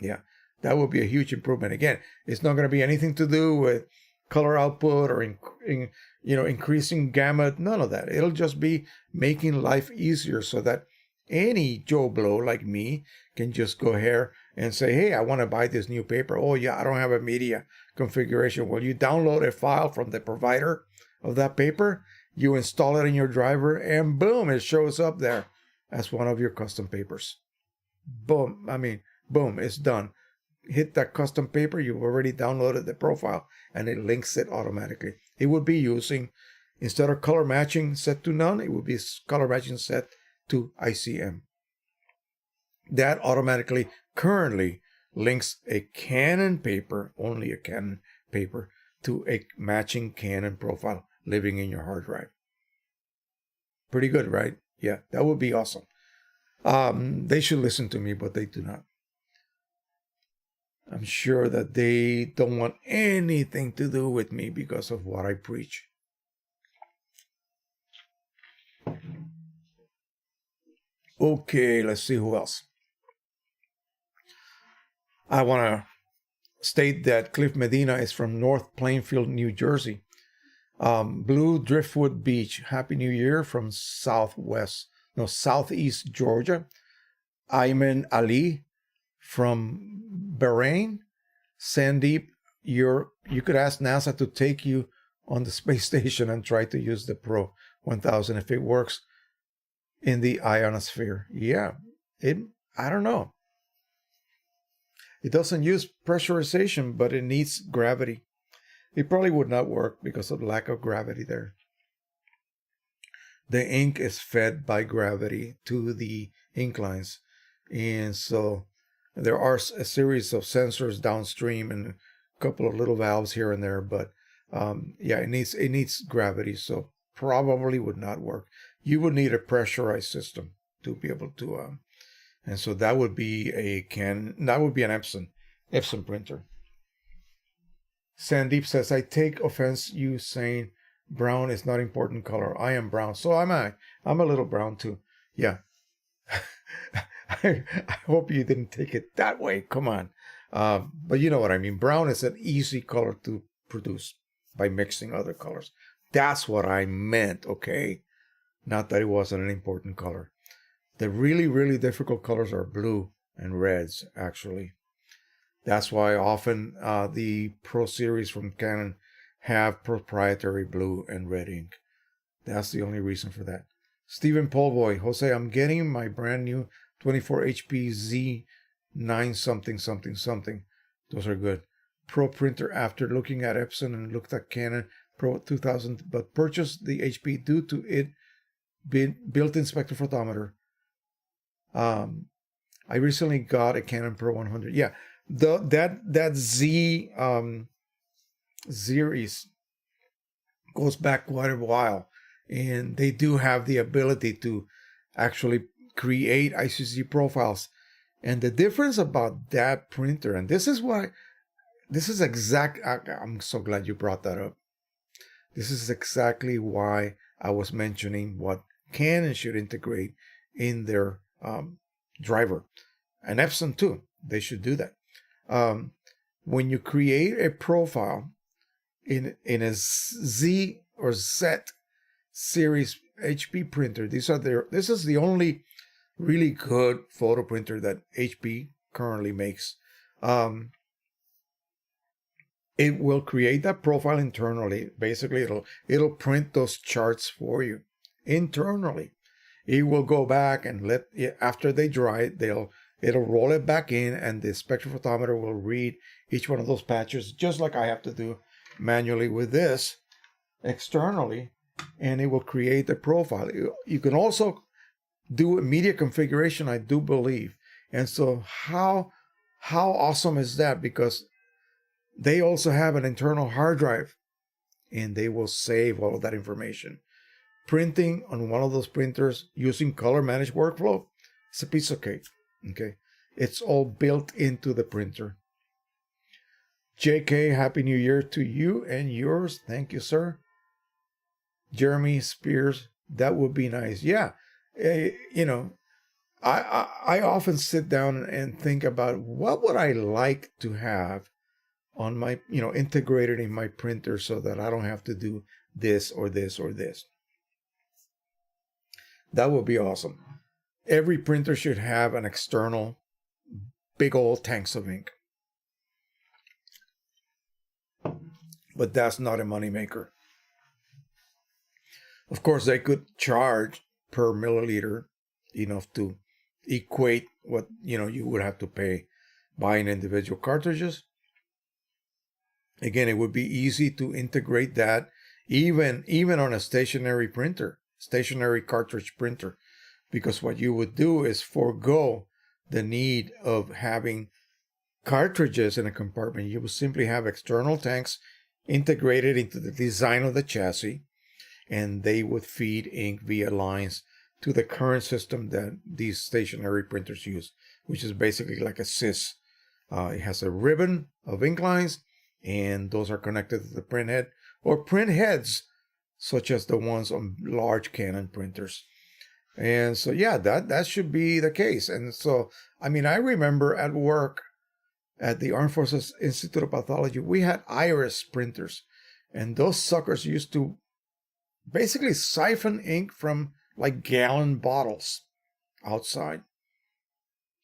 S1: yeah, that would be a huge improvement. Again, it's not going to be anything to do with color output or increasing gamma. None of that. It'll just be making life easier, so that any Joe Blow like me can just go here and say, hey, I want to buy this new paper. Oh yeah, I don't have a media configuration. Well, you download a file from the provider of that paper, you install it in your driver, and boom, it shows up there as one of your custom papers. Boom, boom, it's done. Hit that custom paper, you've already downloaded the profile, and it links it automatically. It would be using, instead of color matching set to none, it would be color matching set to ICM. That automatically currently links a Canon paper, only a Canon paper, to a matching Canon profile living in your hard drive. Pretty good, right? Yeah, that would be awesome. They should listen to me, but they do not. I'm sure that they don't want anything to do with me because of what I preach. Okay, let's see who else. I want to state that Cliff Medina is from North Plainfield, New Jersey. Blue Driftwood Beach, Happy New Year from Southeast Georgia. Ayman Ali from Bahrain. Sandeep, you could ask NASA to take you on the space station and try to use the Pro 1000 if it works in the ionosphere. Yeah, I don't know. It doesn't use pressurization, but it needs gravity. It probably would not work because of the lack of gravity there. the ink is fed by gravity to the ink lines. And so there are a series of sensors downstream and a couple of little valves here and there, but yeah, it needs gravity, so probably would not work. You would need a pressurized system to be able to, and so that would be that would be an EPSON printer. Sandeep says, I take offense you saying brown is not important color. I am brown, so am I. I'm a little brown too. Yeah. I hope you didn't take it that way. Come on. But you know what I mean. Brown is an easy color to produce by mixing other colors. That's what I meant, okay? Not that it wasn't an important color. The really, really difficult colors are blue and reds, actually. That's why often the Pro Series from Canon have proprietary blue and red ink. That's the only reason for that. Stephen Polvoy, Jose, I'm getting my brand new 24 HP Z9 something something something. Those are good. Pro printer after looking at Epson and looked at Canon Pro 2000, but purchased the HP due to it built-in spectrophotometer. I recently got a Canon Pro 100. Yeah, that Z series goes back quite a while, and they do have the ability to actually create ICC profiles. And the difference about that printer, and this is I'm so glad you brought that up. This is exactly why I was mentioning what Canon should integrate in their driver. And Epson too, they should do that. When you create a profile in a Z or Z series HP printer, this is the only really good photo printer that HP currently makes. It will create that profile internally. Basically, it'll print those charts for you internally. It will go back and after they dry, it'll roll it back in, and the spectrophotometer will read each one of those patches, just like I have to do manually with this externally, and it will create the profile. You can also do a media configuration, I do believe. And so how awesome is that? Because they also have an internal hard drive, and they will save all of that information. Printing on one of those printers using color managed workflow, it's a piece of cake. Okay, it's all built into the printer. JK, Happy New Year to you and yours. Thank you, sir. Jeremy Spears, that would be nice. Yeah, you know, I often sit down and think about what would I like to have on my, integrated in my printer so that I don't have to do this or this or this. That would be awesome. Every printer should have an external big old tanks of ink. But that's not a moneymaker. Of course, they could charge per milliliter enough to equate what you would have to pay buying individual cartridges. Again, it would be easy to integrate that even on a stationary printer, stationary cartridge printer, because what you would do is forego the need of having cartridges in a compartment. You would simply have external tanks integrated into the design of the chassis, and they would feed ink via lines to the current system that these stationary printers use, which is basically like a sys. It has a ribbon of ink lines, and those are connected to the print head or print heads, such as the ones on large Canon printers. And so, yeah, that should be the case. And so, I remember at work at the Armed Forces Institute of Pathology, we had iris printers, and those suckers used to basically siphon ink from like gallon bottles outside.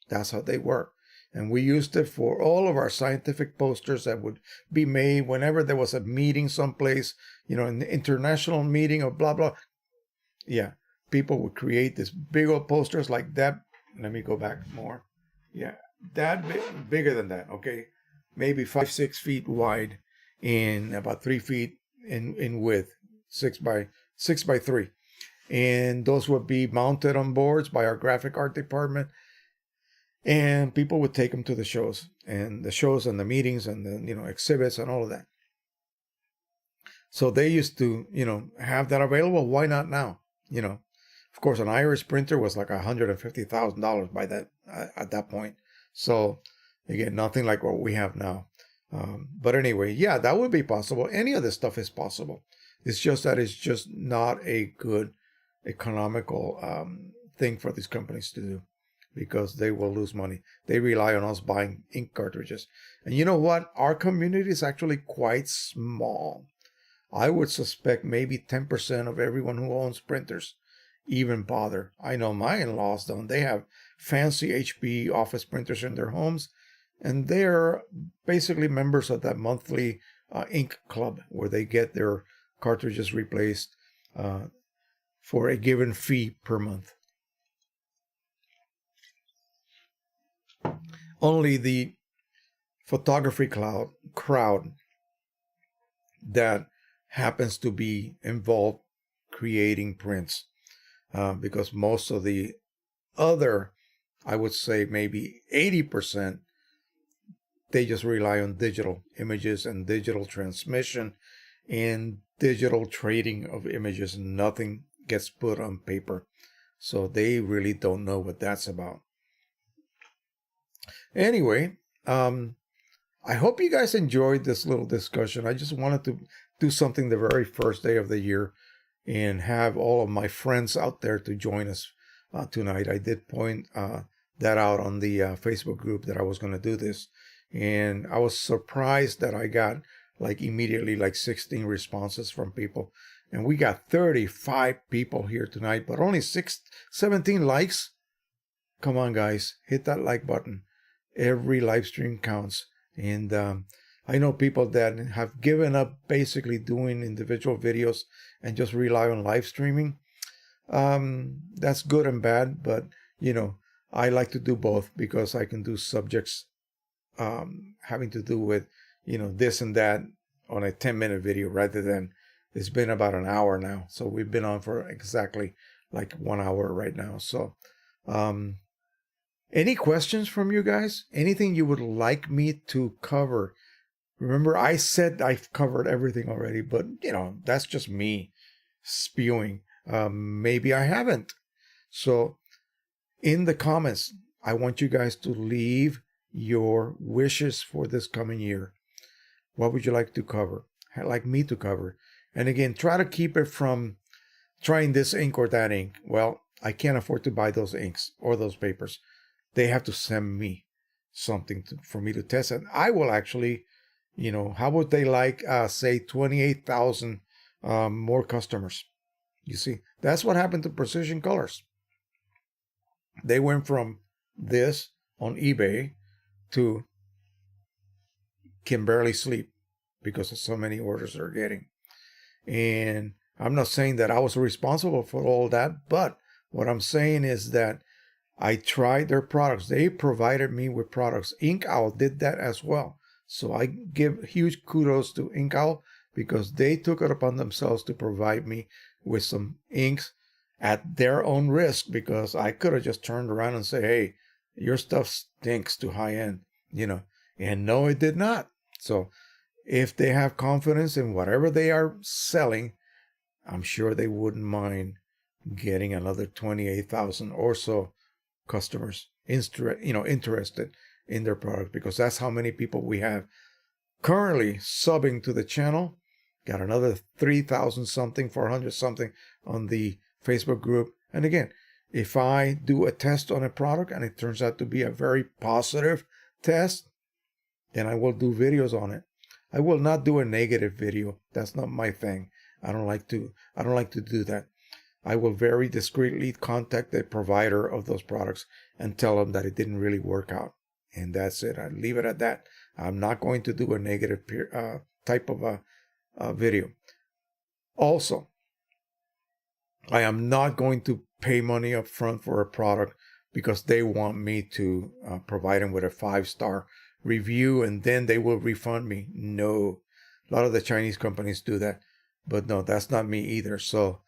S1: That's how they work. And we used it for all of our scientific posters that would be made whenever there was a meeting someplace, an international meeting or blah, blah. Yeah, people would create this big old posters like that. Let me go back more. Yeah, that bigger than that, okay? Maybe 5-6 feet wide and about 3 feet in width, 6 by 3. and those would be mounted on boards by our graphic art department, and people would take them to the shows and the meetings and the exhibits and all of that. So they used to have that available. Why not now? Of course, an Irish printer was like $150,000 by that at that point. So again, nothing like what we have now. But anyway, yeah, that would be possible. Any of this stuff is possible. It's just that it's just not a good economical thing for these companies to do, because they will lose money. They rely on us buying ink cartridges. And you know what? Our community is actually quite small. I would suspect maybe 10% of everyone who owns printers even bother. I know my in-laws don't. They have fancy HP office printers in their homes, and they're basically members of that monthly ink club where they get their cartridges replaced for a given fee per month. Only the photography crowd that happens to be involved creating prints, because most of the other, I would say maybe 80%, they just rely on digital images and digital transmission and digital trading of images. Nothing gets put on paper. So they really don't know what that's about. Anyway, I hope you guys enjoyed this little discussion. I just wanted to do something the very first day of the year and have all of my friends out there to join us tonight. I did point that out on the Facebook group that I was going to do this. And I was surprised that I got immediately 16 responses from people. And we got 35 people here tonight, but only 17 likes. Come on, guys, hit that like button. Every live stream counts. And I know people that have given up basically doing individual videos and just rely on live streaming. That's good and bad, but I like to do both because I can do subjects having to do with this and that on a 10-minute video rather than it's been about an hour now. So we've been on for exactly 1 hour right now. So any questions from you guys? Anything you would like me to cover? Remember, I said I've covered everything already, but that's just me spewing. Maybe I haven't. So in the comments, I want you guys to leave your wishes for this coming year. What would you like to cover? Like me to cover? And again, try to keep it from trying this ink or that ink. Well, I can't afford to buy those inks or those papers. They have to send me something for me to test. And I will actually, how would they say 28,000 more customers? You see, that's what happened to Precisioncolors. They went from this on eBay to can barely sleep because of so many orders they're getting. And I'm not saying that I was responsible for all that, but what I'm saying is that I tried their products. They provided me with products. Ink Owl did that as well. So I give huge kudos to Ink Owl because they took it upon themselves to provide me with some inks at their own risk, because I could have just turned around and said, hey, your stuff stinks too high end, and no, it did not. So if they have confidence in whatever they are selling, I'm sure they wouldn't mind getting another 28,000 or so customers interested in their product, because that's how many people we have currently subbing to the channel. Got another 3,000 something, 400 something on the Facebook group. And again, if I do a test on a product and it turns out to be a very positive test, then I will do videos on it. I will not do a negative video. That's not my thing. I don't like to do that. I will very discreetly contact the provider of those products and tell them that it didn't really work out. And that's it. I leave it at that. I'm not going to do a negative type of a video. Also, I am not going to pay money up front for a product because they want me to provide them with a 5-star review and then they will refund me. No, a lot of the Chinese companies do that, but no, that's not me either. So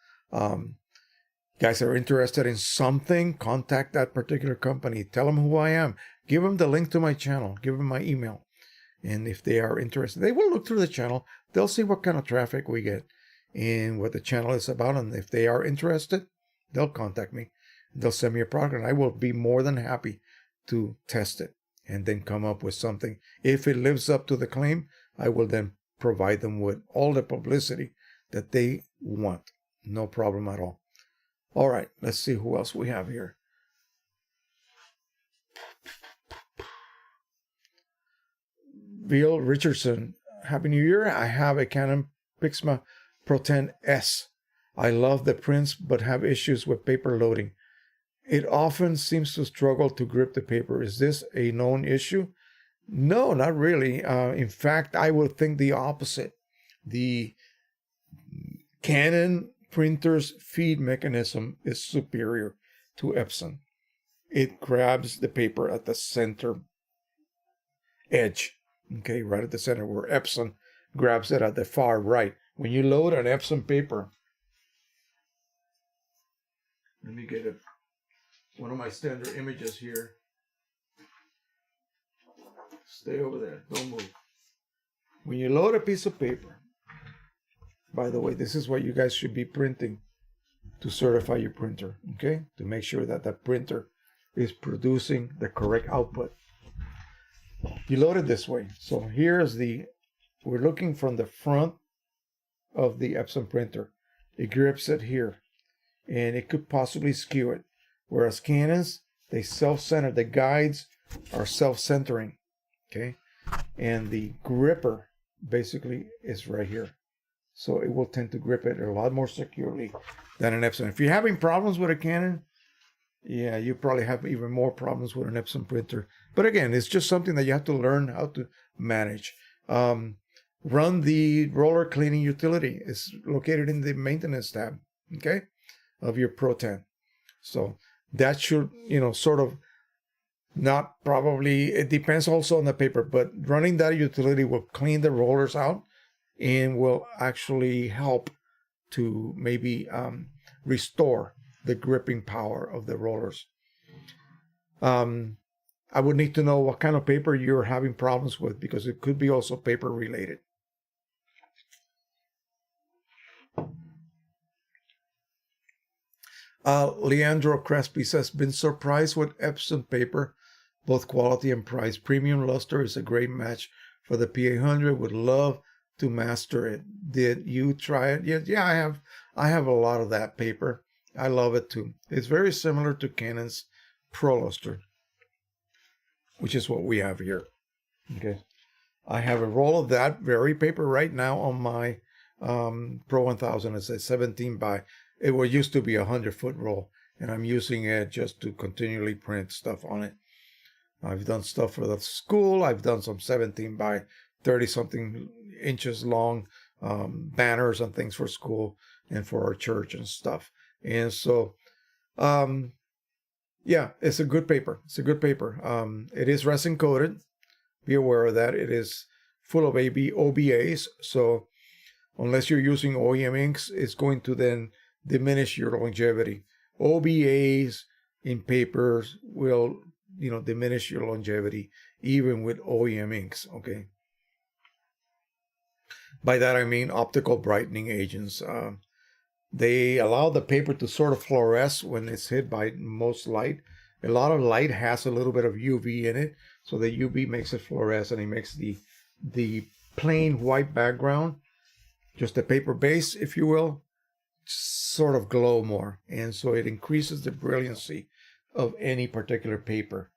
S1: guys are interested in something, contact that particular company. Tell them who I am. Give them the link to my channel. Give them my email. And if they are interested, they will look through the channel. They'll see what kind of traffic we get and what the channel is about. And if they are interested, they'll contact me. They'll send me a product, and I will be more than happy to test it and then come up with something. If it lives up to the claim, I will then provide them with all the publicity that they want. No problem at all. All right, let's see who else we have here. Bill Richardson, Happy New Year. I have a Canon Pixma Pro-1000. I love the prints, but have issues with paper loading. It often seems to struggle to grip the paper. Is this a known issue? No, not really. In fact, I would think the opposite. The Canon printer's feed mechanism is superior to EPSON. It grabs the paper at the center edge, okay, right at the center, where EPSON grabs it at the far right. When you load an EPSON paper, let me get one of my standard images here. Stay over there, don't move. When you load a piece of paper, by the way, this is what you guys should be printing to certify your printer, okay? To make sure that the printer is producing the correct output. You load it this way. So here's we're looking from the front of the EPSON printer. It grips it here, and it could possibly skew it. Whereas Canons, they self-center. The guides are self-centering, okay? And the gripper basically is right here. So it will tend to grip it a lot more securely than an EPSON. If you're having problems with a Canon, yeah, you probably have even more problems with an EPSON printer. But again, it's just something that you have to learn how to manage. Run the roller cleaning utility. It's located in the maintenance tab, okay, of your Pro-10. So that should, sort of not probably, it depends also on the paper, but running that utility will clean the rollers out and will actually help to maybe restore the gripping power of the rollers. I would need to know what kind of paper you're having problems with, because it could be also paper related. Leandro Crespi says, been surprised with Epson paper, both quality and price. Premium luster is a great match for the P800. Would love to master it. Did you try it? Yeah, I have a lot of that paper. I love it too. It's very similar to Canon's Pro Luster, which is what we have here. Okay, I have a roll of that very paper right now on my Pro-1000. It's a 17 by, it used to be 100-foot roll, and I'm using it just to continually print stuff on it. I've done stuff for the school. I've done some 17 by 30-something inches long banners and things for school and for our church and stuff. And so, yeah, it's a good paper. It's a good paper. It is resin coated. Be aware of that. It is full of OBAs. So unless you're using OEM inks, it's going to then diminish your longevity. OBAs in papers will, diminish your longevity even with OEM inks, okay? By that I mean optical brightening agents. They allow the paper to sort of fluoresce when it's hit by most light. A lot of light has a little bit of UV in it, so the UV makes it fluoresce, and it makes the plain white background, just the paper base, if you will, sort of glow more. And so it increases the brilliancy of any particular paper.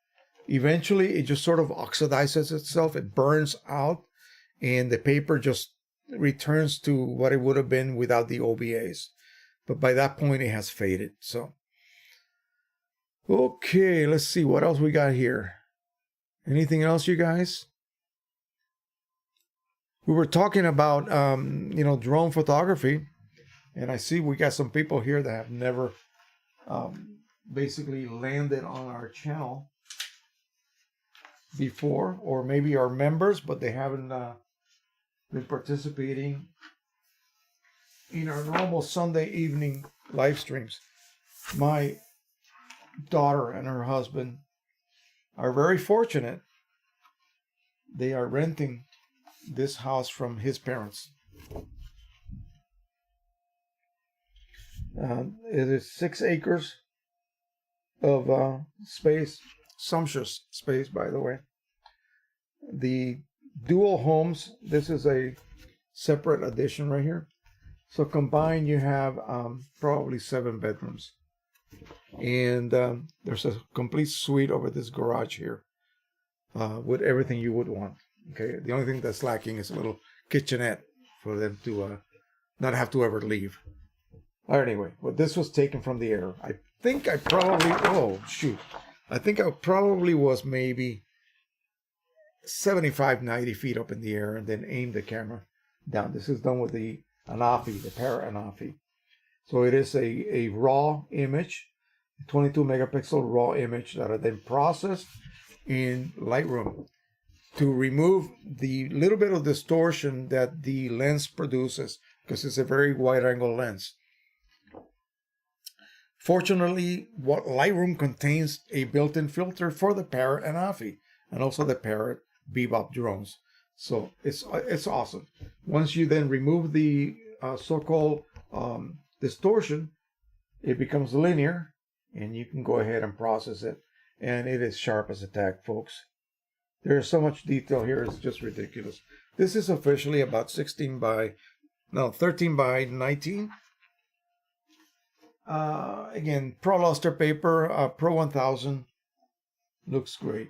S1: Eventually, it just sort of oxidizes itself. It burns out, and the paper just returns to what it would have been without the OBAs. But by that point, it has faded. So, okay, let's see what else we got here. Anything else, you guys? We were talking about, drone photography, and I see we got some people here that have never basically landed on our channel before, or maybe are members, but they haven't been participating in our normal Sunday evening live streams. My daughter and her husband are very fortunate. They are renting this house from his parents. It is 6 acres of space, sumptuous space, by the way. The dual homes, this is a separate addition right here. So combined, you have probably 7 bedrooms. And there's a complete suite over this garage here with everything you would want. Okay, the only thing that's lacking is a little kitchenette for them to not have to ever leave. Anyway, well, this was taken from the air. I think I probably, oh shoot, I think I probably was maybe 75, 90 feet up in the air and then aimed the camera down. This is done with the Anafi, the Para Anafi. So it is a raw image, 22 megapixel raw image that are then processed in Lightroom to remove the little bit of distortion that the lens produces, because it's a very wide angle lens. Fortunately, what Lightroom contains a built-in filter for the Parrot Anafi and also the Parrot Bebop drones. So it's awesome. Once you then remove the so-called distortion, it becomes linear and you can go ahead and process it. And it is sharp as a tack, folks. There's so much detail here, it's just ridiculous. This is officially about 13 by 19. Again, Pro Luster paper, Pro-1000. Looks great.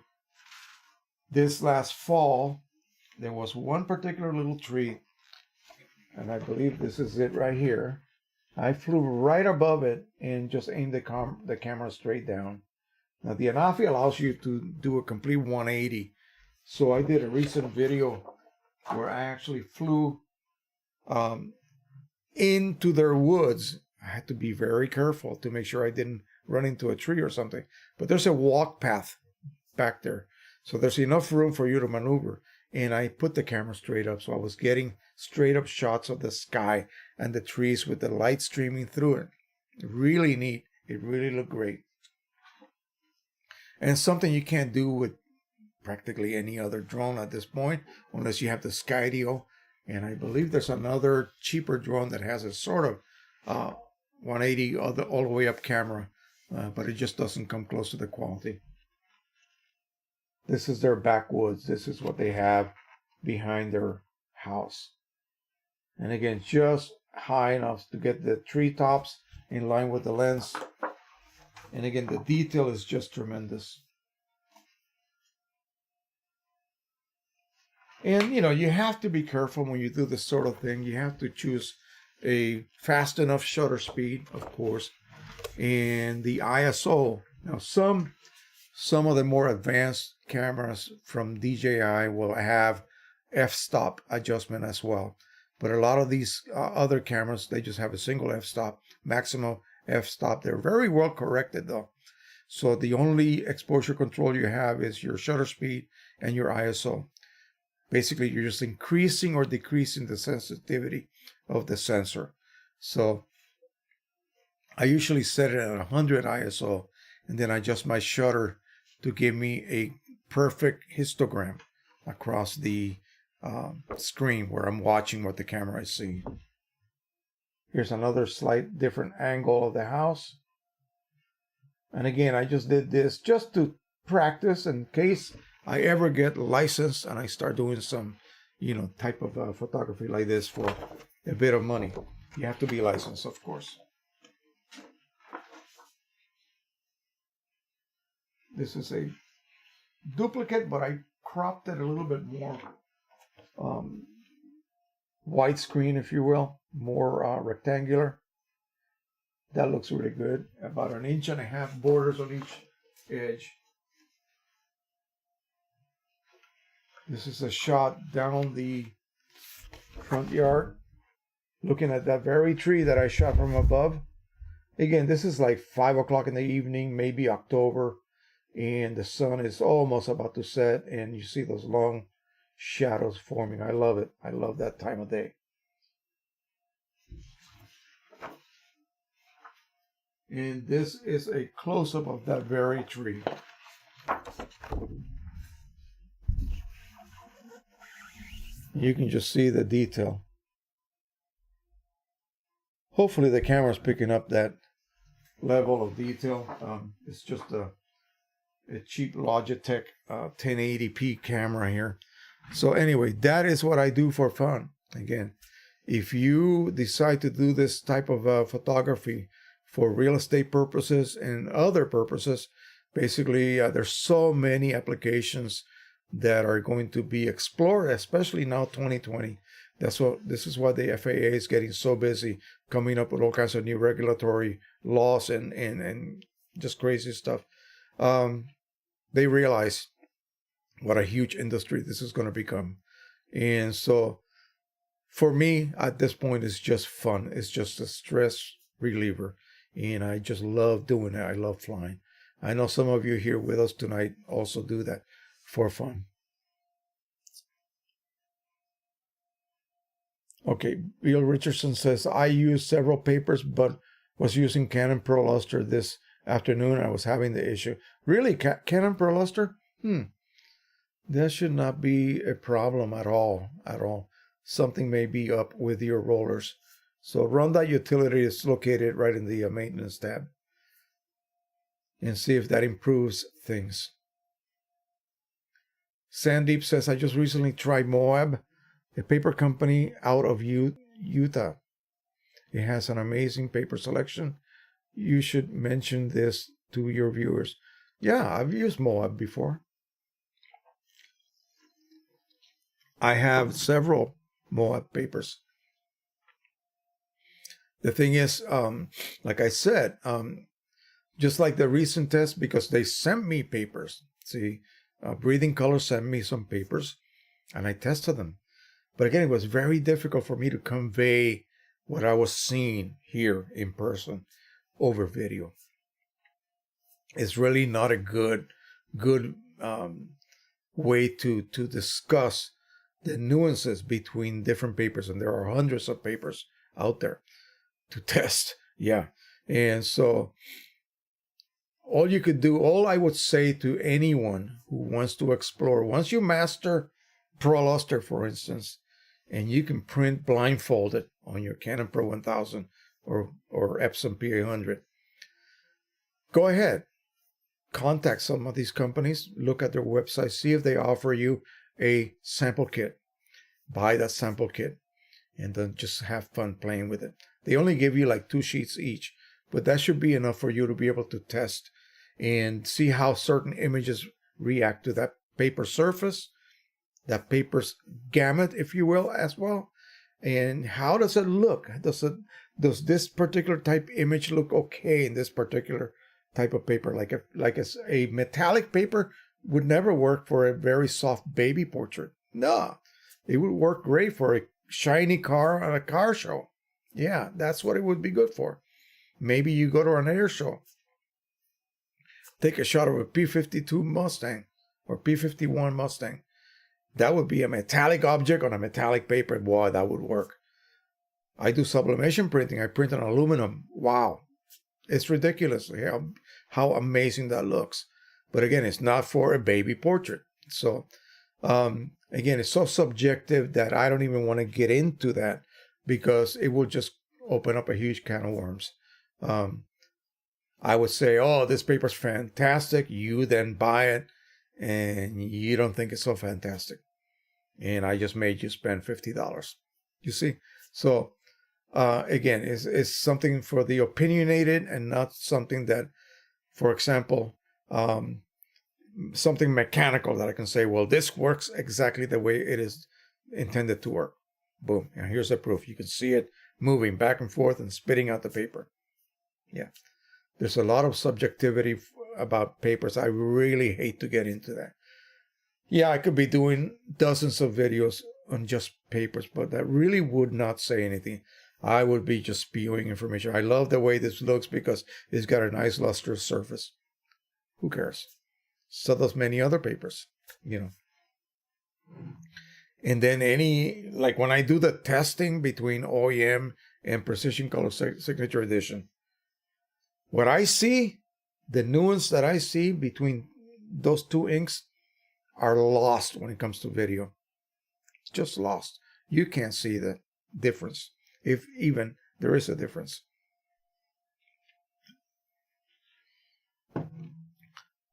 S1: This last fall, there was one particular little tree, and I believe this is it right here. I flew right above it and just aimed the camera straight down. Now, the Anafi allows you to do a complete 180. So I did a recent video where I actually flew into their woods. I had to be very careful to make sure I didn't run into a tree or something. But there's a walk path back there. So there's enough room for you to maneuver. And I put the camera straight up. So I was getting straight up shots of the sky and the trees with the light streaming through it. Really neat. It really looked great. And something you can't do with practically any other drone at this point, unless you have the Skydio. And I believe there's another cheaper drone that has a sort of 180 all the way up camera, but it just doesn't come close to the quality. This is their backwoods. This is what they have behind their house. And again, just high enough to get the treetops in line with the lens. And again, the detail is just tremendous. And, you know, you have to be careful when you do this sort of thing. You have to choose a fast enough shutter speed, of course, and the ISO. Now, some of the more advanced cameras from DJI will have f-stop adjustment as well. But a lot of these other cameras, they just have a single f-stop, maximum f-stop. They're very well corrected, though. So the only exposure control you have is your shutter speed and your ISO. Basically, you're just increasing or decreasing the sensitivity of the sensor. So I usually set it at 100 ISO, and then I adjust my shutter to give me a perfect histogram across the screen where I'm watching what the camera is seeing. Here's another slight different angle of the house. And again, I just did this just to practice in case I ever get licensed and I start doing some, you know, type of photography like this for a bit of money. You have to be licensed, of course. This is a duplicate, but I cropped it a little bit more widescreen, if you will, more rectangular. That looks really good. About 1.5 inches borders on each edge. This is a shot down the front yard, looking at that very tree that I shot from above. Again, this is like 5 o'clock in the evening, maybe October, and the sun is almost about to set, and you see those long shadows forming. I love it. I love that time of day. And this is a close-up of that very tree. You can just see the detail. Hopefully the camera's picking up that level of detail. It's just a cheap Logitech 1080p camera here. So anyway, that is what I do for fun. Again, if you decide to do this type of photography for real estate purposes and other purposes, basically there's so many applications that are going to be explored, especially now 2020. This is why the FAA is getting so busy coming up with all kinds of new regulatory laws and just crazy stuff. They realize what a huge industry this is going to become. And so for me at this point, it's just fun. It's just a stress reliever. And I just love doing it. I love flying. I know some of you here with us tonight also do that for fun. Okay, Bill Richardson says, I used several papers, but was using Canon ProLuster this afternoon. I was having the issue. Really, Canon ProLuster? That should not be a problem at all. Something may be up with your rollers. So run that utility. It's located right in the maintenance tab. And see if that improves things. Sandeep says, I just recently tried Moab, a paper company out of Utah. It has an amazing paper selection. You should mention this to your viewers. Yeah, I've used Moab before. I have several Moab papers. The thing is, like I said, just like the recent test, because they sent me papers. See, Breathing Color sent me some papers, and I tested them. But again, it was very difficult for me to convey what I was seeing here in person over video. It's really not a good way to discuss the nuances between different papers, and there are hundreds of papers out there to test. Yeah. And so all I would say to anyone who wants to explore, once you master ProLuster, for instance, and you can print blindfolded on your Canon Pro-1000 or EPSON P-800, go ahead. Contact some of these companies, look at their website, see if they offer you a sample kit. Buy that sample kit and then just have fun playing with it. They only give you like 2 sheets each, but that should be enough for you to be able to test and see how certain images react to that paper surface, that paper's gamut, if you will, as well. And how does it look? Does this particular type image look okay in this particular type of paper? Like a metallic paper would never work for a very soft baby portrait. No, it would work great for a shiny car at a car show. Yeah, that's what it would be good for. Maybe you go to an air show, take a shot of a P-52 Mustang or P-51 Mustang. That would be a metallic object on a metallic paper. Boy, that would work. I do sublimation printing. I print on aluminum. Wow. It's ridiculous how amazing that looks. But again, it's not for a baby portrait. So, again, it's so subjective that I don't even want to get into that because it will just open up a huge can of worms. I would say, oh, this paper's fantastic. You then buy it and you don't think it's so fantastic. And I just made you spend $50. You see? So, again, it's something for the opinionated and not something that, for example, something mechanical that I can say, well, this works exactly the way it is intended to work. Boom. And here's the proof. You can see it moving back and forth and spitting out the paper. Yeah. There's a lot of subjectivity about papers. I really hate to get into that. Yeah, I could be doing dozens of videos on just papers, but that really would not say anything. I would be just spewing information. I love the way this looks because it's got a nice lustrous surface. Who cares? So does many other papers, you know. And then like when I do the testing between OEM and Precisioncolor Signature Edition, What I see, the nuance that I see between those two inks are lost when it comes to video. Just lost. You can't see the difference, if even there is a difference.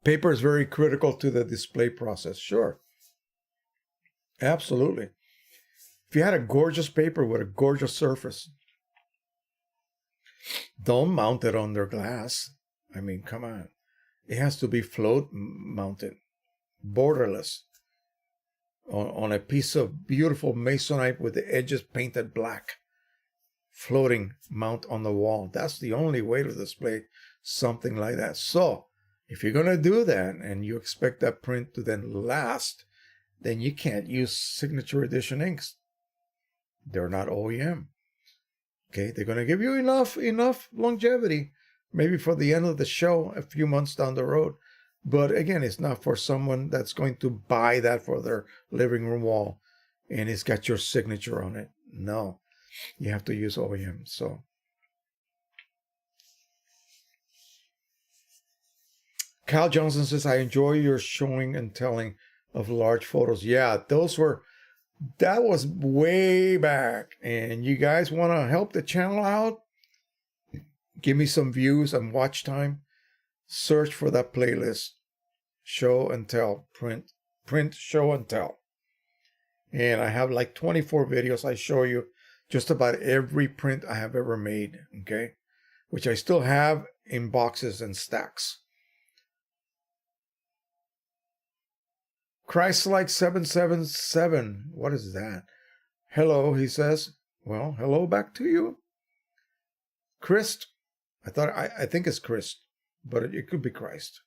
S1: Paper is very critical to the display process. Sure. Absolutely. If you had a gorgeous paper with a gorgeous surface, don't mount it under glass. I mean, come on. It has to be float mounted, borderless, on a piece of beautiful masonite with the edges painted black. Floating mount on the wall. That's the only way to display something like that. So, if you're going to do that and you expect that print to then last, then you can't use signature edition inks. They're not OEM. Okay, they're going to give you enough longevity, maybe for the end of the show, a few months down the road. But again, it's not for someone that's going to buy that for their living room wall and it's got your signature on it. No, you have to use OEM. So, Kyle Johnson says, I enjoy your showing and telling of large photos. Yeah, that was way back. And you guys want to help the channel out? Give me some views and watch time. Search for that playlist. Show and tell. Print, show and tell. And I have like 24 videos. I show you just about every print I have ever made. Okay? Which I still have in boxes and stacks. Christ-like 777. What is that? Hello, he says. Well, hello back to you. Christ. I think it's Christ, but it could be Christ.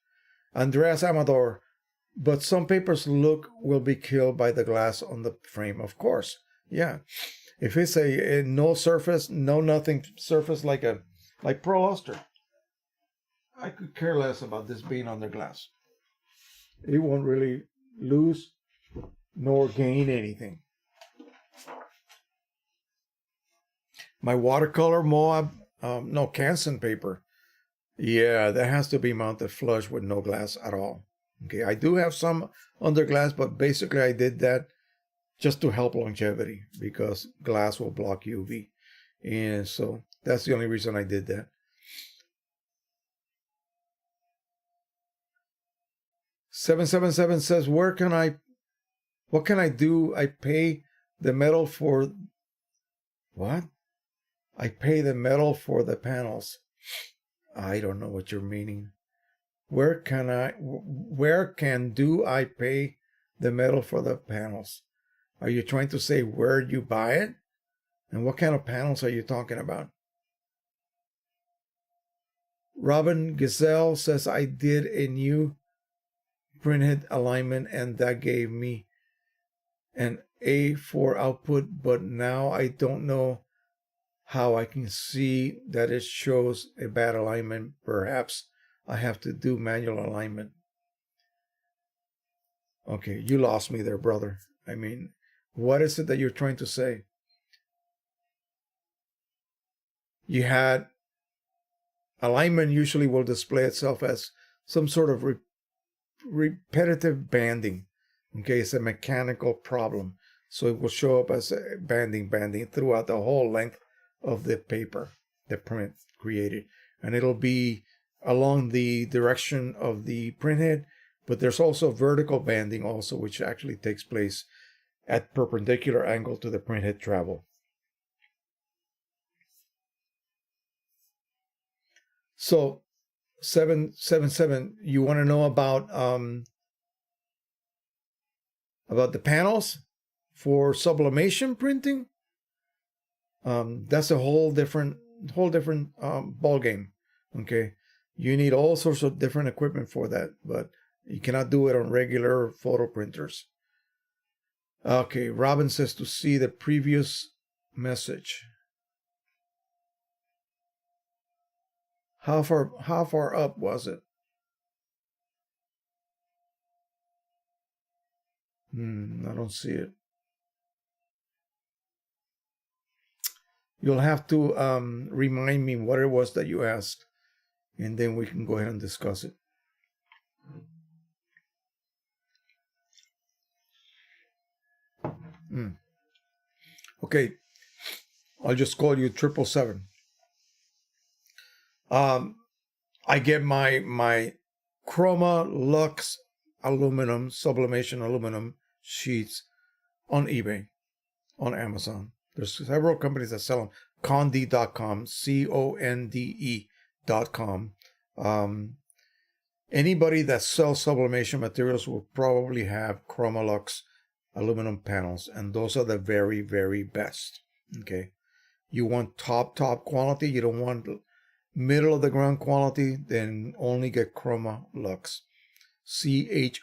S1: Andreas Amador. But some papers will be killed by the glass on the frame. Of course. Yeah. If it's a no surface, no nothing surface like Pro Luster, I could care less about this being under glass. It won't really lose nor gain anything. My watercolor Moab, Canson paper. Yeah, that has to be mounted flush with no glass at all. Okay, I do have some under glass, but basically I did that just to help longevity because glass will block UV. And so that's the only reason I did that. 777 says, what can I do? I pay the metal for, what? I pay the metal for the panels. I don't know what you're meaning. Where can I pay the metal for the panels? Are you trying to say where you buy it? And what kind of panels are you talking about? Robin Gazelle says, I did a new printhead alignment and that gave me an A4 output, but now I don't know how I can see that it shows a bad alignment. Perhaps I have to do manual alignment. Okay, you lost me there, brother. I mean, what is it that you're trying to say? You had alignment usually will display itself as some sort of repetitive banding. Okay, it's a mechanical problem. So it will show up as a banding throughout the whole length of the paper, the print created. And it'll be along the direction of the printhead, but there's also vertical banding also, which actually takes place at perpendicular angle to the printhead travel. So 777, you want to know about the panels for sublimation printing? That's a whole different ball game. Okay, you need all sorts of different equipment for that, but you cannot do it on regular photo printers. Okay, Robin says to see the previous message. How far up was it? I don't see it. You'll have to remind me what it was that you asked. and then we can go ahead and discuss it. Okay, I'll just call you 777. I get my Chroma Lux aluminum, sublimation aluminum sheets on eBay, on Amazon. There's several companies that sell them. Conde.com, CONDE.com. Anybody that sells sublimation materials will probably have Chroma Lux aluminum panels, and those are the very, very best. Okay, you want top quality. You don't want middle of the ground quality. Then only get Chroma Lux. CHROMALUXE,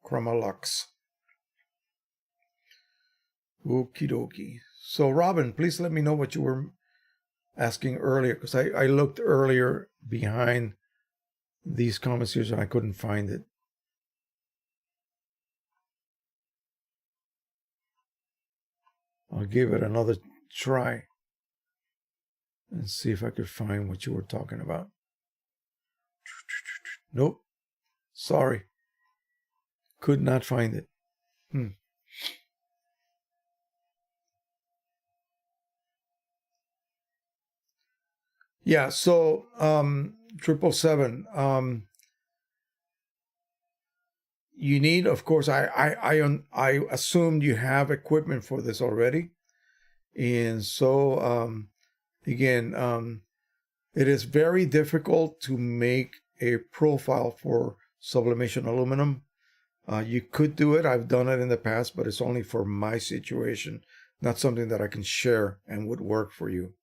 S1: Chroma Lux. Okie dokie. So Robin, please let me know what you were asking earlier, because I looked earlier behind these comments here and I couldn't find it. I'll give it another try and see if I could find what you were talking about. Nope. Sorry. Could not find it. Yeah, so 777. You need, of course, I assumed you have equipment for this already. And so again, it is very difficult to make a profile for sublimation aluminum. You could do it. I've done it in the past, but it's only for my situation, not something that I can share and would work for you.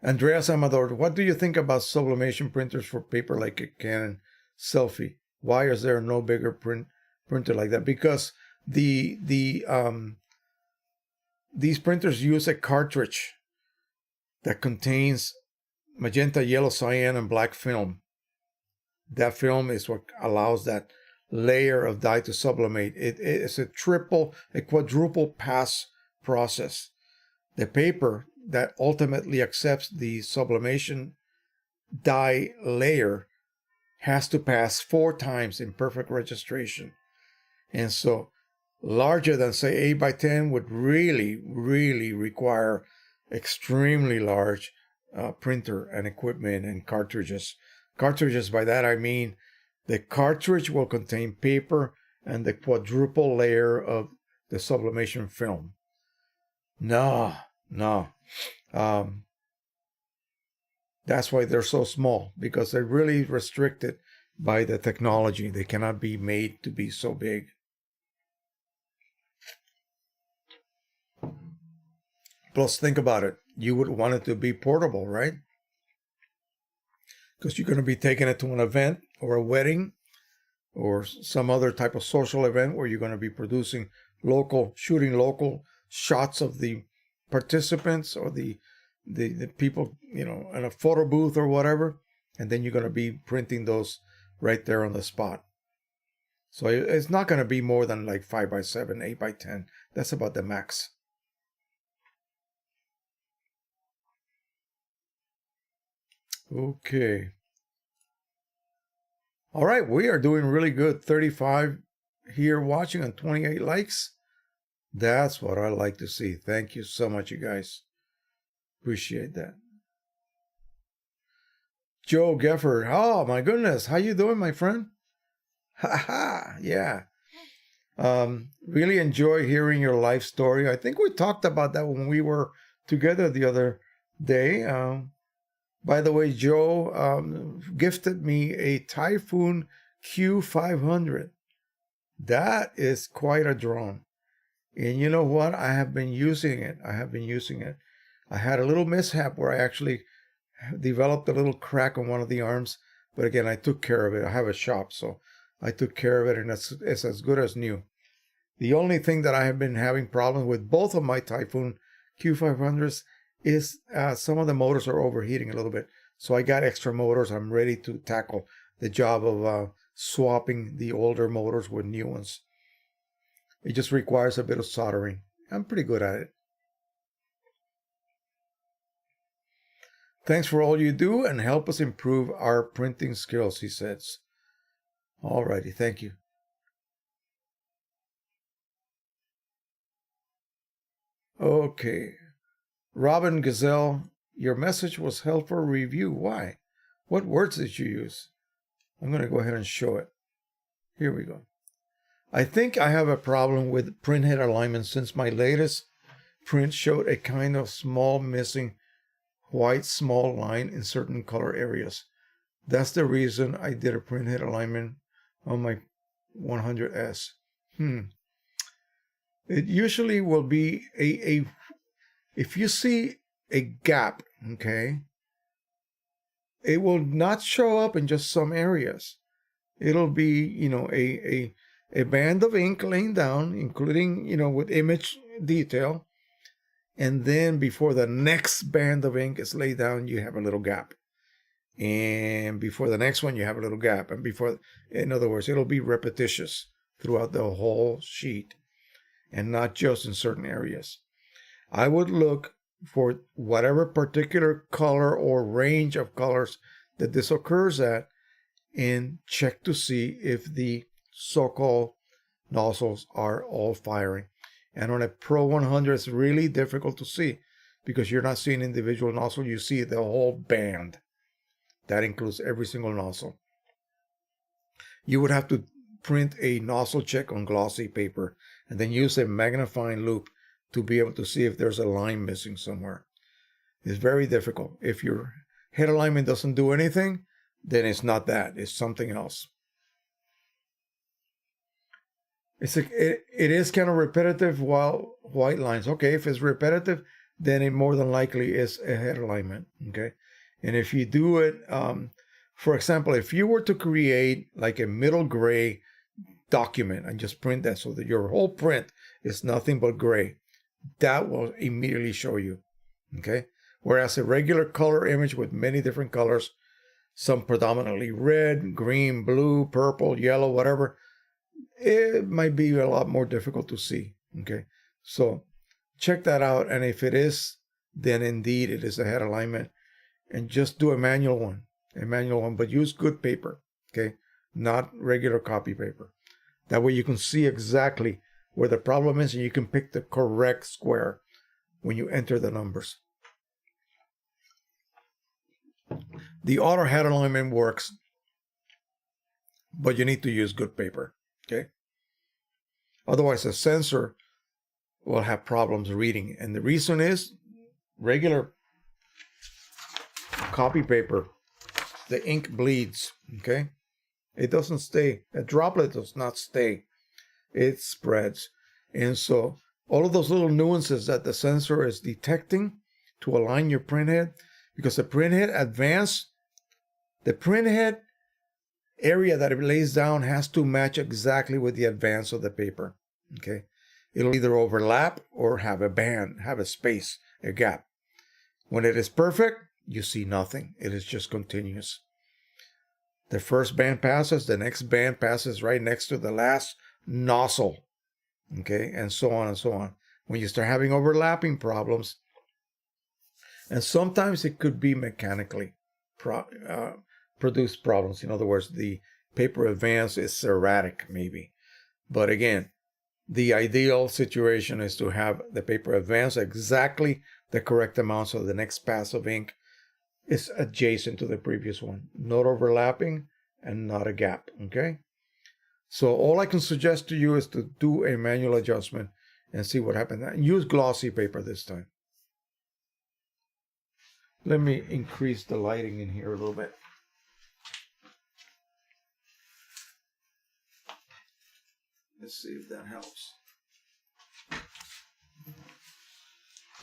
S1: Andreas Amador, what do you think about sublimation printers for paper like a Canon Selfie? Why is there no bigger printer like that? Because these printers use a cartridge that contains magenta, yellow, cyan, and black film. That film is what allows that layer of dye to sublimate. It's a quadruple pass process. The paper that ultimately accepts the sublimation dye layer has to pass 4 times in perfect registration. And so larger than, say, 8x10 would really, really require extremely large printer and equipment and cartridges. Cartridges, by that I mean the cartridge will contain paper and the quadruple layer of the sublimation film. No. That's why they're so small, because they're really restricted by the technology. They cannot be made to be so big. Plus, think about it. You would want it to be portable, right? Because you're going to be taking it to an event or a wedding or some other type of social event where you're going to be shooting local shots of the participants or the people, in a photo booth or whatever. And then you're going to be printing those right there on the spot. So it's not going to be more than like 5x7, 8x10. That's about the max. Okay. All right, we are doing really good. 35 here watching and 28 likes. That's what I like to see. Thank you so much, you guys. Appreciate that. Joe Gefford. Oh, my goodness. How you doing, my friend? Ha, yeah. Really enjoy hearing your life story. I think we talked about that when we were together the other day. By the way, Joe gifted me a Typhoon Q500. That is quite a drone. And you know what? I have been using it. I had a little mishap where I actually developed a little crack on one of the arms. But again, I took care of it. I have a shop, so I took care of it, and it's as good as new. The only thing that I have been having problems with both of my Typhoon Q500s is some of the motors are overheating a little bit. So I got extra motors. I'm ready to tackle the job of swapping the older motors with new ones. It just requires a bit of soldering. I'm pretty good at it. Thanks for all you do and help us improve our printing skills, he says. Alrighty, thank you. Okay. Robin Gazelle, your message was helpful review. Why? What words did you use? I'm going to go ahead and show it. Here we go. I think I have a problem with printhead alignment since my latest print showed a kind of small missing white small line in certain color areas. That's the reason I did a printhead alignment on my 100S. It usually will be if you see a gap, okay, it will not show up in just some areas. It'll be, you know, a band of ink laying down, including, you know, with image detail. And then before the next band of ink is laid down, you have a little gap. And before the next one, you have a little gap. And before, in other words, it'll be repetitious throughout the whole sheet and not just in certain areas. I would look for whatever particular color or range of colors that this occurs at and check to see if the so-called nozzles are all firing. And on a Pro 100, it's really difficult to see because you're not seeing individual nozzle, you see the whole band. That includes every single nozzle. You would have to print a nozzle check on glossy paper and then use a magnifying loupe to be able to see if there's a line missing somewhere. It's very difficult. If your head alignment doesn't do anything, then it's not that. It's something else. It is kind of repetitive while white lines. Okay, if it's repetitive, then it more than likely is a head alignment. Okay, and if you do it, for example, if you were to create like a middle gray document and just print that so that your whole print is nothing but gray, that will immediately show you. Okay, whereas a regular color image with many different colors, some predominantly red, green, blue, purple, yellow, whatever, it might be a lot more difficult to see. Okay, so check that out, and if it is, then indeed it is a head alignment, and just do a manual one, but use good paper, okay, not regular copy paper. That way you can see exactly where the problem is and you can pick the correct square when you enter the numbers. The auto head alignment works, but you need to use good paper. Okay. Otherwise, the sensor will have problems reading. And the reason is regular copy paper, the ink bleeds. Okay. It doesn't stay. A droplet does not stay. It spreads. And so all of those little nuances that the sensor is detecting to align your printhead, because the printhead advance, the printhead area that it lays down has to match exactly with the advance of the paper. Okay, it'll either overlap or have a band, have a space, a gap. When it is perfect, you see nothing. It is just continuous. The first band passes, the next band passes right next to the last nozzle. Okay, and so on and so on. When you start having overlapping problems, and sometimes it could be mechanically produce problems. In other words, the paper advance is erratic maybe. But again, the ideal situation is to have the paper advance exactly the correct amount so the next pass of ink is adjacent to the previous one. Not overlapping and not a gap. Okay? So all I can suggest to you is to do a manual adjustment and see what happens. And use glossy paper this time. Let me increase the lighting in here a little bit. Let's see if that helps.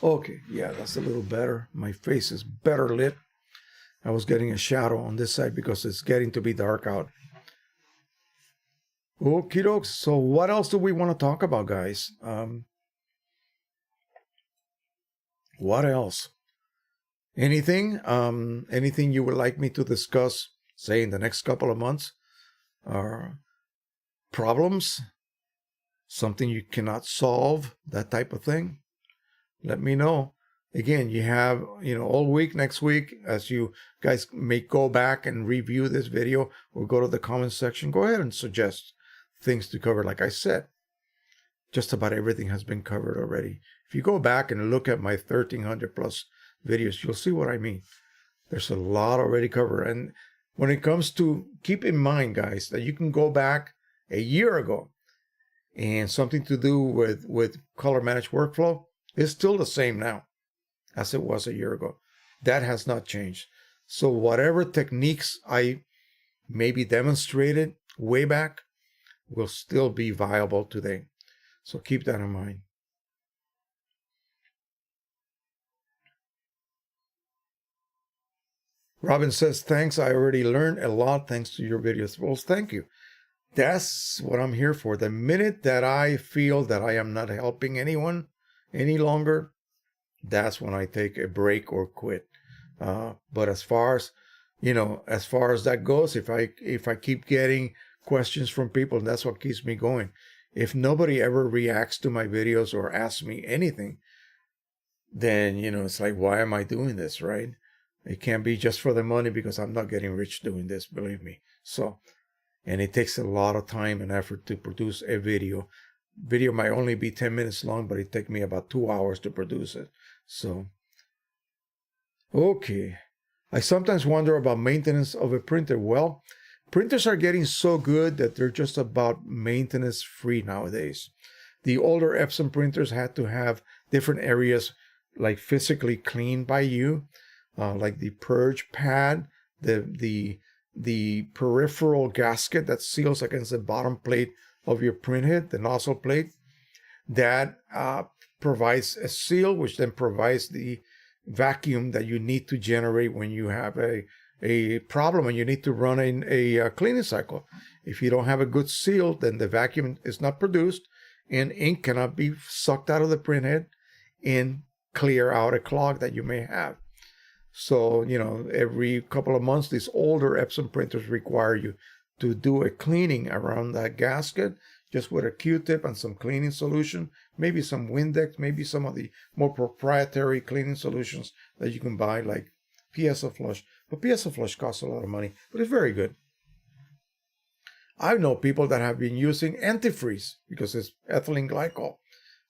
S1: Okay, yeah, that's a little better. My face is better lit. I was getting a shadow on this side because it's getting to be dark out. Okie dokes. So what else do we want to talk about, guys? What else? Anything? Anything you would like me to discuss, say, in the next couple of months? Problems? Something you cannot solve? That type of thing? Let me know. Again, you have, all week next week, as you guys may go back and review this video or go to the comment section, go ahead and suggest things to cover. Like I said, just about everything has been covered already. If you go back and look at my 1,300 plus videos, you'll see what I mean. There's a lot already covered. And when it comes to, keep in mind, guys, that you can go back a year ago and something to do with color managed workflow is still the same now as it was a year ago. That has not changed. So whatever techniques I maybe demonstrated way back will still be viable today. So keep that in mind. Robin says, thanks, I already learned a lot thanks to your videos. Well, thank you. That's what I'm here for. The minute that I feel that I am not helping anyone any longer, that's when I take a break or quit. But as far as that goes, if I keep getting questions from people, that's what keeps me going. If nobody ever reacts to my videos or asks me anything, then, it's like, why am I doing this, right? It can't be just for the money, because I'm not getting rich doing this, believe me. So, and it takes a lot of time and effort to produce a video. Video might only be 10 minutes long, but it takes me about 2 hours to produce it. So, okay. I sometimes wonder about maintenance of a printer. Well, printers are getting so good that they're just about maintenance free nowadays. The older Epson printers had to have different areas like physically cleaned by you, like the purge pad, the peripheral gasket that seals against the bottom plate of your printhead, the nozzle plate. That provides a seal, which then provides the vacuum that you need to generate when you have a problem and you need to run a cleaning cycle. If you don't have a good seal, then the vacuum is not produced and ink cannot be sucked out of the printhead and clear out a clog that you may have. So, every couple of months, these older Epson printers require you to do a cleaning around that gasket, just with a Q-tip and some cleaning solution, maybe some Windex, maybe some of the more proprietary cleaning solutions that you can buy, like PSO Flush. But PSO Flush costs a lot of money, but it's very good. I know people that have been using antifreeze because it's ethylene glycol.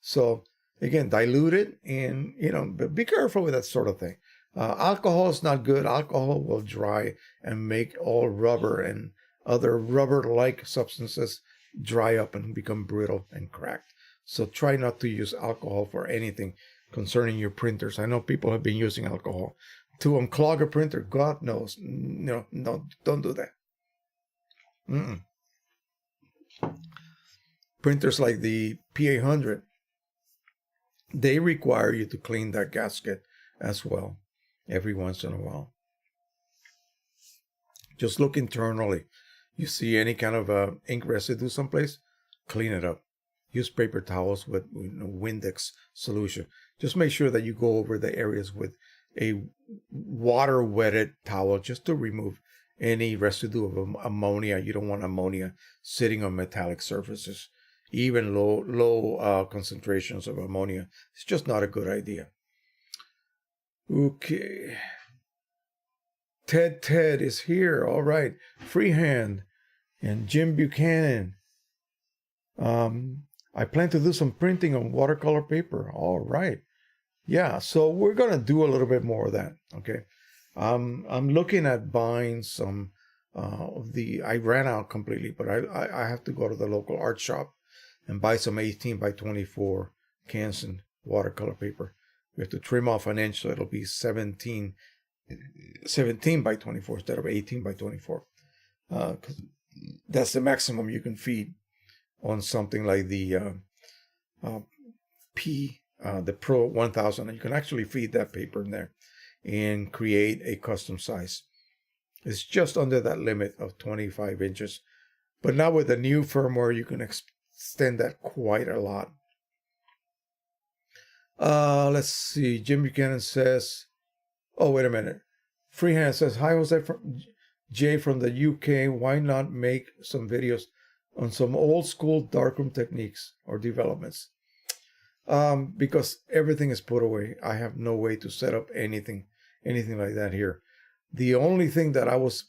S1: So, again, dilute it and, but be careful with that sort of thing. Alcohol is not good. Alcohol will dry and make all rubber and other rubber-like substances dry up and become brittle and cracked. So try not to use alcohol for anything concerning your printers. I know people have been using alcohol to unclog a printer. God knows. No, don't do that. Printers like the P800, they require you to clean that gasket as well every once in a while. Just look internally. You see any kind of ink residue someplace, clean it up. Use paper towels with Windex solution. Just make sure that you go over the areas with a water-wetted towel just to remove any residue of ammonia. You don't want ammonia sitting on metallic surfaces. Even low concentrations of ammonia. It's just not a good idea. Okay. Ted is here. All right. Freehand and Jim Buchanan. I plan to do some printing on watercolor paper. All right. Yeah, so we're going to do a little bit more of that. Okay. I'm looking at buying some of I ran out completely, but I have to go to the local art shop and buy some 18 by 24 Canson watercolor paper. We have to trim off an inch, so it'll be 17 by 24 instead of 18 by 24. Because that's the maximum you can feed on something like the the Pro-1000. And you can actually feed that paper in there and create a custom size. It's just under that limit of 25 inches. But now with the new firmware, you can extend that quite a lot. Let's see. Jim Buchanan says, oh, wait a minute. Freehand says, hi, Jose Jay from the UK. Why not make some videos on some old school darkroom techniques or developments? because everything is put away. I have no way to set up anything like that here. The only thing that I was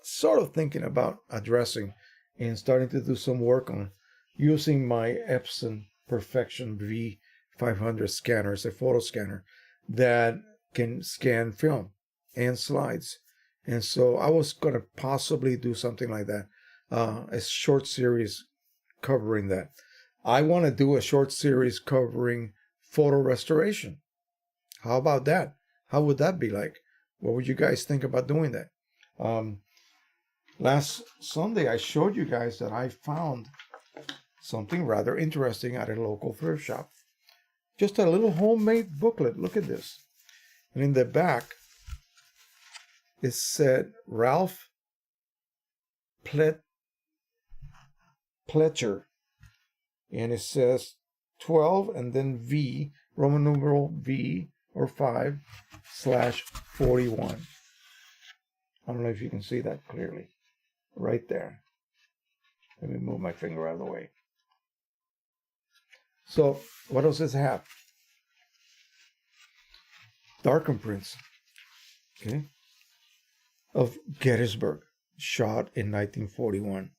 S1: sort of thinking about addressing and starting to do some work on, using my EPSON Perfection V500 scanner. It's a photo scanner that can scan film and slides. And so I was going to possibly do something like that, a short series covering that. I want to do a short series covering photo restoration. How about that? How would that be like? What would you guys think about doing that? Last Sunday, I showed you guys that I found something rather interesting at a local thrift shop. Just a little homemade booklet. Look at this. And in the back, it said Ralph Pletcher. And it says 12 and then V, Roman numeral V or 5/41. I don't know if you can see that clearly. Right there. Let me move my finger out of the way. So, what does this have? Darken prints. Okay. Of Gettysburg, shot in 1941.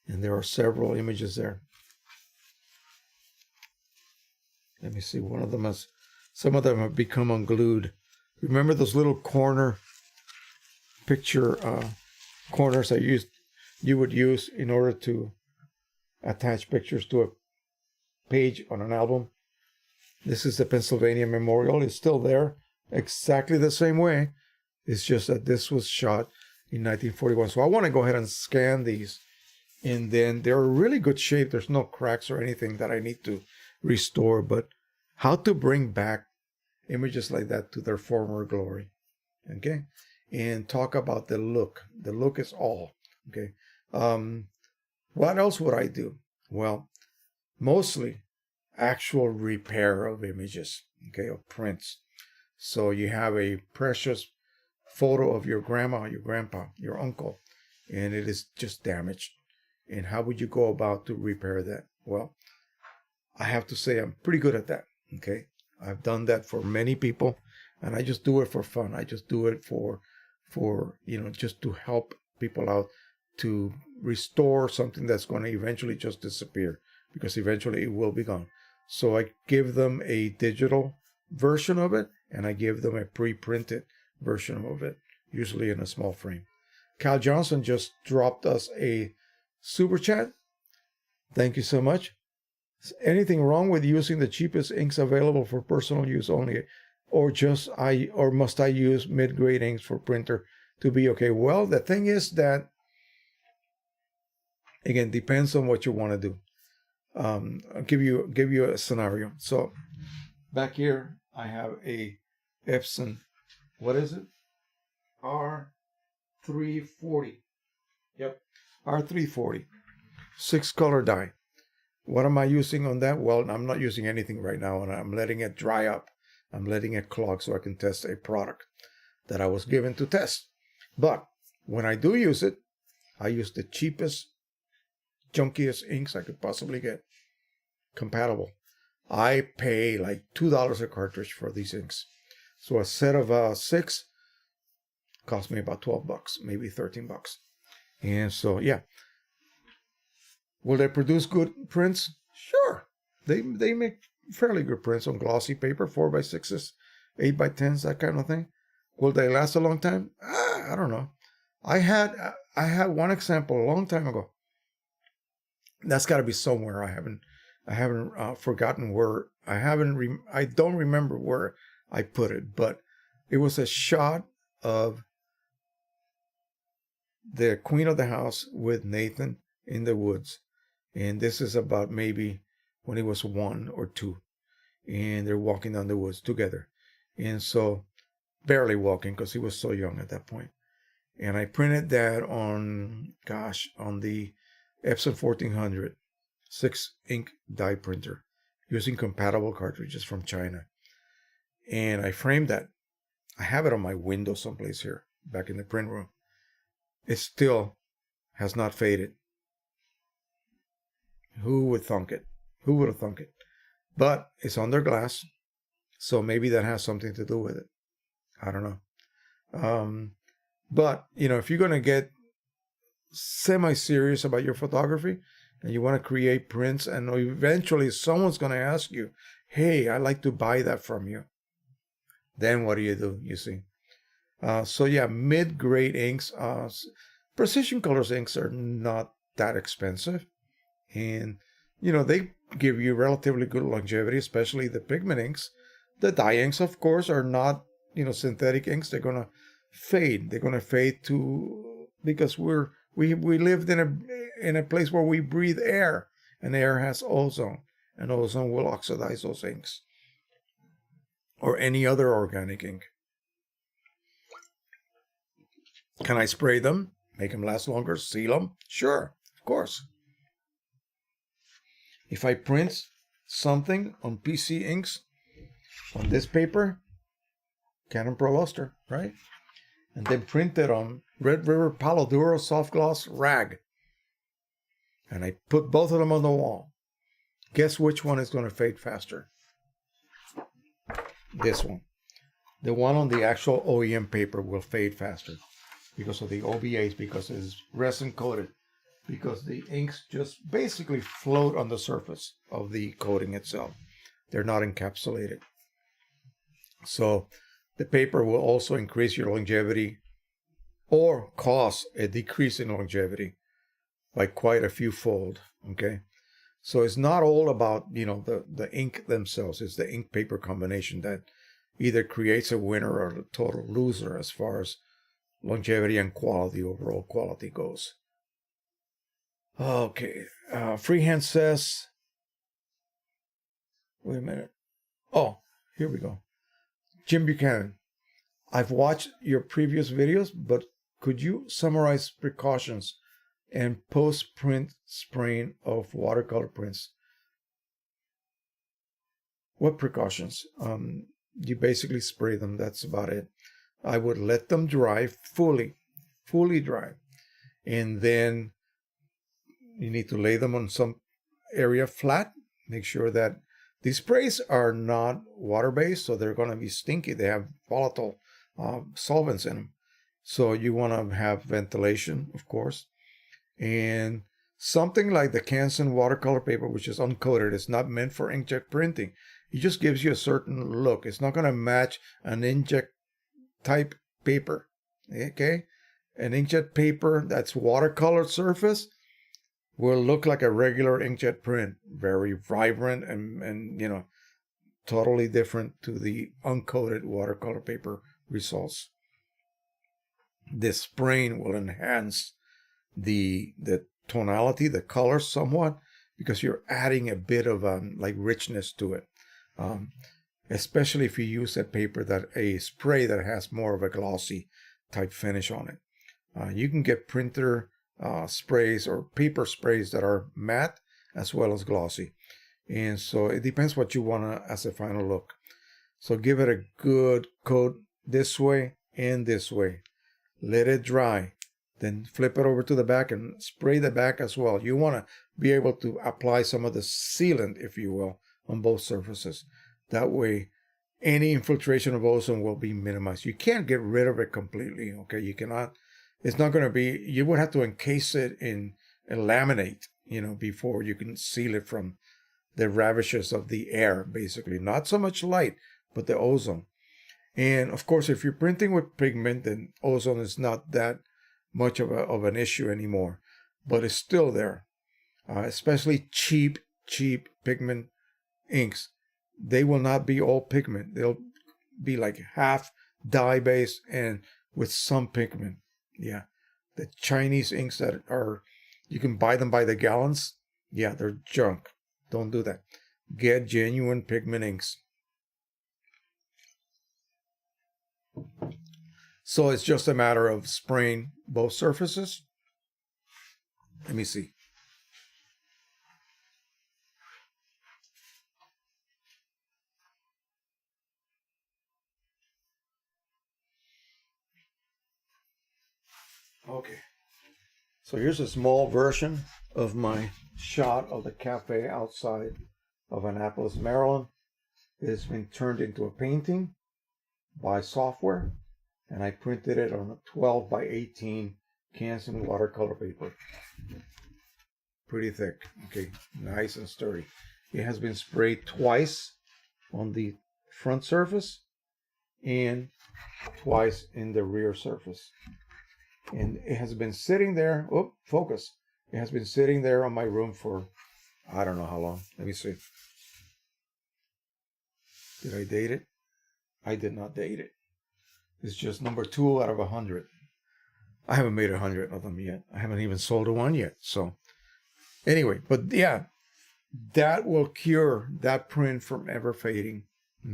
S1: And there are several images there. Let me see. One of them has, some of them have become unglued. Remember those little corner picture corners that you would use in order to attach pictures to a page on an album? This is the Pennsylvania Memorial. It's still there, exactly the same way. It's just that this was shot in 1941. So I want to go ahead and scan these. And then they're in really good shape. There's no cracks or anything that I need to restore. But how to bring back images like that to their former glory. Okay? And talk about the look. The look is all. Okay? What else would I do? Well, mostly actual repair of images. Okay? Of prints. So you have a precious photo of your grandma, your grandpa, your uncle, and it is just damaged. And how would you go about to repair that? Well, I have to say I'm pretty good at that. Okay, I've done that for many people, and I just do it for fun. I just do it for just to help people out to restore something that's going to eventually just disappear, because eventually it will be gone. So I give them a digital version of it, and I give them a pre-printed version of it, usually in a small frame. Cal Johnson just dropped us a super chat. Thank you so much. Is anything wrong with using the cheapest inks available for personal use only, or must I use mid-grade inks for printer to be okay? Well, the thing is that, again, depends on what you want to do. I'll give you a scenario. So back here I have a Epson, what is it? R340. Yep, R340, 6-color die. What am I using on that? Well, I'm not using anything right now, and I'm letting it dry up. I'm letting it clog so I can test a product that I was given to test. But when I do use it, I use the cheapest, junkiest inks I could possibly get, compatible. I pay like $2 a cartridge for these inks. So a set of 6 cost me about $12, maybe $13. And so, yeah. Will they produce good prints? Sure. They make fairly good prints on glossy paper, 4x6s, 8x10s, that kind of thing. Will they last a long time? I don't know. I had one example a long time ago. That's got to be somewhere. I haven't forgotten where. I don't remember where I put it, but it was a shot of the Queen of the House with Nathan in the woods. And this is about maybe when he was 1 or 2. And they're walking down the woods together. And so, barely walking because he was so young at that point. And I printed that on the EPSON 1400 6-ink die printer using compatible cartridges from China. And I framed that. I have it on my window someplace here, back in the print room. It still has not faded. Who would thunk it? Who would have thunk it? But it's under glass, so maybe that has something to do with it. I don't know. But, you know, if you're going to get semi-serious about your photography and you want to create prints, and eventually someone's going to ask you, hey, I'd like to buy that from you, then what do? You see? So yeah, mid-grade inks, Precisioncolors inks are not that expensive. And, you know, they give you relatively good longevity, especially the pigment inks. The dye inks, of course, are not, you know, synthetic inks. They're going to fade. They're going to fade because we lived in a place where we breathe air, and air has ozone, and ozone will oxidize those inks or any other organic ink. Can I spray them, make them last longer, seal them? Sure, of course. If I print something on PC inks on this paper, Canon Pro Luster, right? And then print it on Red River Palo Duro soft gloss rag, and I put both of them on the wall, guess which one is going to fade faster? This one. The one on the actual OEM paper will fade faster because of the OBAs, because it's resin coated, because the inks just basically float on the surface of the coating itself. They're not encapsulated. So the paper will also increase your longevity or cause a decrease in longevity by quite a few fold, okay? So it's not all about, you know, the ink themselves. It's the ink-paper combination that either creates a winner or a total loser as far as longevity and quality, overall quality goes. Okay, Freehand says, wait a minute. Oh, here we go. Jim Buchanan, I've watched your previous videos, but could you summarize precautions and post-print spraying of watercolor prints? What precautions? You basically spray them. That's about it. I would let them dry fully dry. And then you need to lay them on some area flat. Make sure that these sprays are not water-based, so they're going to be stinky. They have volatile solvents in them. So you want to have ventilation, of course. And something like the Canson watercolor paper, which is uncoated, is not meant for inkjet printing. It just gives you a certain look. It's not going to match an inkjet type paper. Okay? An inkjet paper that's watercolor surface will look like a regular inkjet print. Very vibrant and you know, totally different to the uncoated watercolor paper results. This spraying will enhance the tonality, the color somewhat, because you're adding a bit of like richness to it. Especially if you use a spray that has more of a glossy type finish on it. You can get printer sprays or paper sprays that are matte as well as glossy. And so it depends what you want as a final look. So give it a good coat this way and this way. Let it dry. Then flip it over to the back and spray the back as well. You want to be able to apply some of the sealant, if you will, on both surfaces. That way, any infiltration of ozone will be minimized. You can't get rid of it completely, okay? You cannot. It's not going to be, you would have to encase it in a laminate, you know, before you can seal it from the ravages of the air, basically. Not so much light, but the ozone. And of course, if you're printing with pigment, then ozone is not that much of an issue anymore, but it's still there. Especially cheap pigment inks. They will not be all pigment. They'll be like half dye based and with some pigment. Yeah, the Chinese inks that are, you can buy them by the gallons. Yeah, they're junk. Don't do that. Get genuine pigment inks. So it's just a matter of spraying both surfaces. Let me see. Okay. So here's a small version of my shot of the cafe outside of Annapolis, Maryland. It's been turned into a painting by software, and I printed it on a 12 by 18 Canson watercolor paper. Pretty thick, okay, nice and sturdy. It has been sprayed twice on the front surface and twice in the rear surface. And it has been sitting there, oh, focus. It has been sitting there on my room for, I don't know how long. Let me see. Did I date it? I did not date it. It's just number 2 out of 100. I haven't made 100 of them yet. I haven't even sold one yet. So anyway, but yeah, that will cure that print from ever fading.